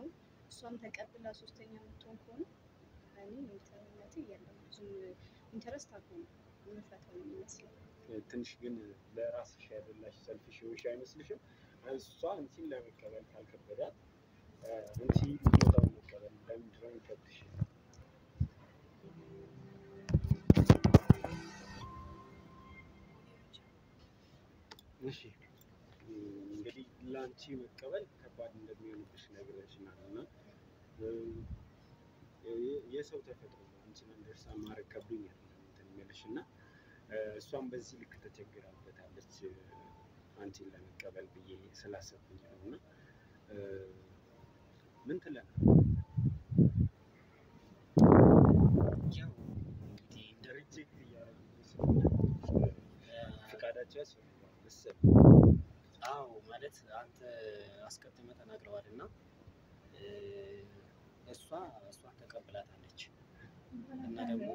እሷም ተቀብላ ሶስተኛ የምትሆን ከሆነ እኔ ኢንተርኔት እያለሁ ብዙም ኢንተረስት አልሆነም የምፈታው ይመስላል። ትንሽ ግን ለራስሽ ያደላሽ ሰልፊሽ ሆንሽ አይመስልሽም? እሷ አንቺን ለመቀበል ካልከበዳት አንቺ የምትመጣውን መቀበል ለምንድን ነው የሚከብድሽ? እሺ እንግዲህ ለአንቺ መቀበል ከባድ እንደሚሆንብሽ ነግረሽናል እና የሰው ተፈጥሮ ነው። አንቺን እንደርሳ ማድረግ ከብዶኛል እንትን የሚልሽ እና እሷም በዚህ ልክ ተቸግራበታለች አንቺን ለመቀበል ብዬ ስላሰብኩኝ ነው። እና ምን ትላለህ? ያው እንግዲህ ሪጀክት እያደረጉ ስለሆነ ፈቃዳቸው ያስፈልጋል መሰለኝ። አዎ ማለት አንተ አስቀድመህ ተናግረዋል እና እሷን ተቀብላታለች እና ደግሞ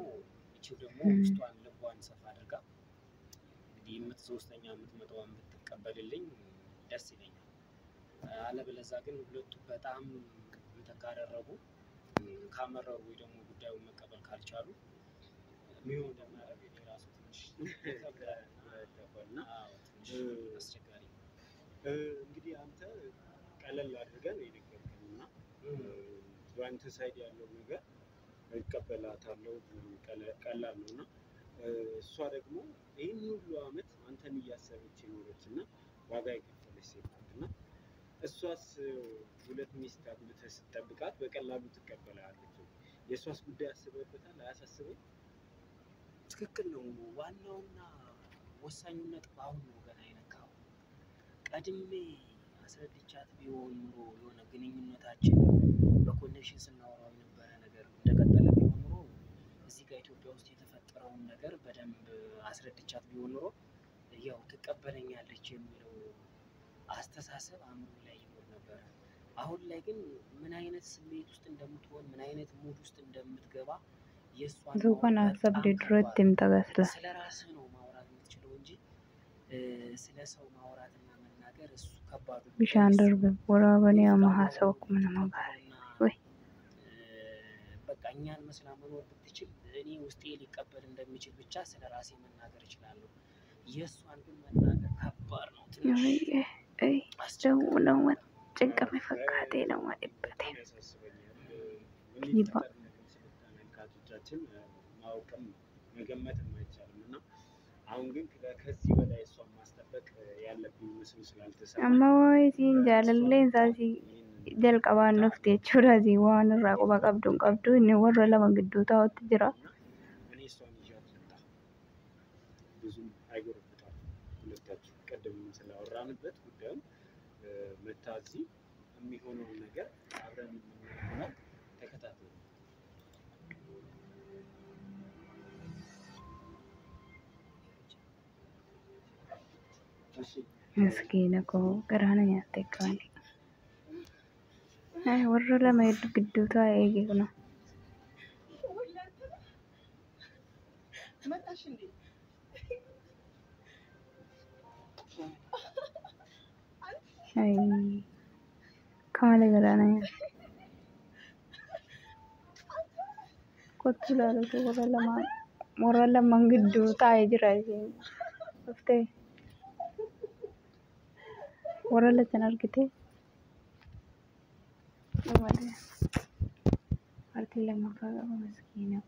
እቺው ደግሞ ውስጧን ልቧን ሰፋ አድርጋ እንግዲህ ሶስተኛ የምትመጣዋን ብትቀበልልኝ ደስ ይለኛል። አለበለዚያ ግን ሁለቱ በጣም ተካረረቡ ካመረሩ ወይ ደግሞ ጉዳዩን መቀበል ካልቻሉ ምን እንደማደርግ የራሱ ትንሽ ይከብዳልና ትንሽ አስቸጋሪ ነው። እንግዲህ አንተ ቀለል አድርገን የነገርከን እና በአንተ ሳይድ ያለው ነገር እቀበላታለሁ ቀላል ነው እና እሷ ደግሞ ይህን ሁሉ አመት አንተን እያሰበች የኖረች እና ዋጋ የከፈለች ሴት ናት እና እሷስ ሁለት ሚስት አግብተህ ስትጠብቃት በቀላሉ ትቀበላለች? የእሷስ ጉዳይ አስበህበታል? አያሳስብም? ትክክል ነው። ዋናውና ወሳኙ ነጥብ አሁን ነው ገና የነካው። ቀድሜ አስረድቻት ቢሆን ኑሮ የሆነ ግንኙነታችን በኮኔክሽን ስናወራው የነበረ ነገር እንደቀጠለ ቢሆን ኑሮ እዚህ ጋር ኢትዮጵያ ውስጥ የተፈጠረውን ነገር በደንብ አስረድቻት ቢሆን ኑሮ ያው ትቀበለኛለች የሚለው አስተሳሰብ አእምሮ ላይ ይኖር ነበረ። አሁን ላይ ግን ምን አይነት ስሜት ውስጥ እንደምትሆን ምን አይነት ሙድ ውስጥ እንደምትገባ የእሷን ዙፋን አሰብ ድሮት ትምጣጋስላ ስለ ራስህ ነው ማውራት የምትችለው እንጂ ስለ ሰው ማውራትና መናገር እሱ ከባዱ ቢሻን ደርብ ወራበኔ ማሐሰብ ምን ማባሪ ወይ በቃ እኛን መስላ መኖር ብትችል እኔ ውስጤ ሊቀበል እንደሚችል ብቻ ስለ ራሴ መናገር እችላለሁ። የእሷን ግን መናገር ከባድ ነው። ትንሽ አስደው ነው ጭንቀት መፈካቴ ነው ማጥበቴ ይባ ተመልካቾቻችን ማወቅም መገመትም አይቻልም እና አሁን ግን ከዚህ በላይ እሷን ማስጠበቅ ያለብኝ ምስሉ ስላልተሰማ አማዋይ ሲን ጃለሌን ሳሲ ጀልቀባን ነፍቴ ቹራዚ ዋን ራቆባ ቀብዱ እኔ ወረ ለመንግዶታ ወጥ ጅራ እኔ እሷን ይዣት ልምጣ። ብዙም አይጎረብጣም። ሁለታችሁ ቀደም ስላወራንበት ጉዳዩን መታ እዚህ የሚሆነውን ነገር አብረን የምናየው ተከታተሉ። مسكينة كو قرانا يعطيكاني هاي ورا لما يدو قدوتا ايجي هنا هاي كمالي قرانا يا كنت لا رسو ورا لما قدوتا ايجي رايزين شفتي ورا لا تنرقتي أرتي لما فاقا مسكينة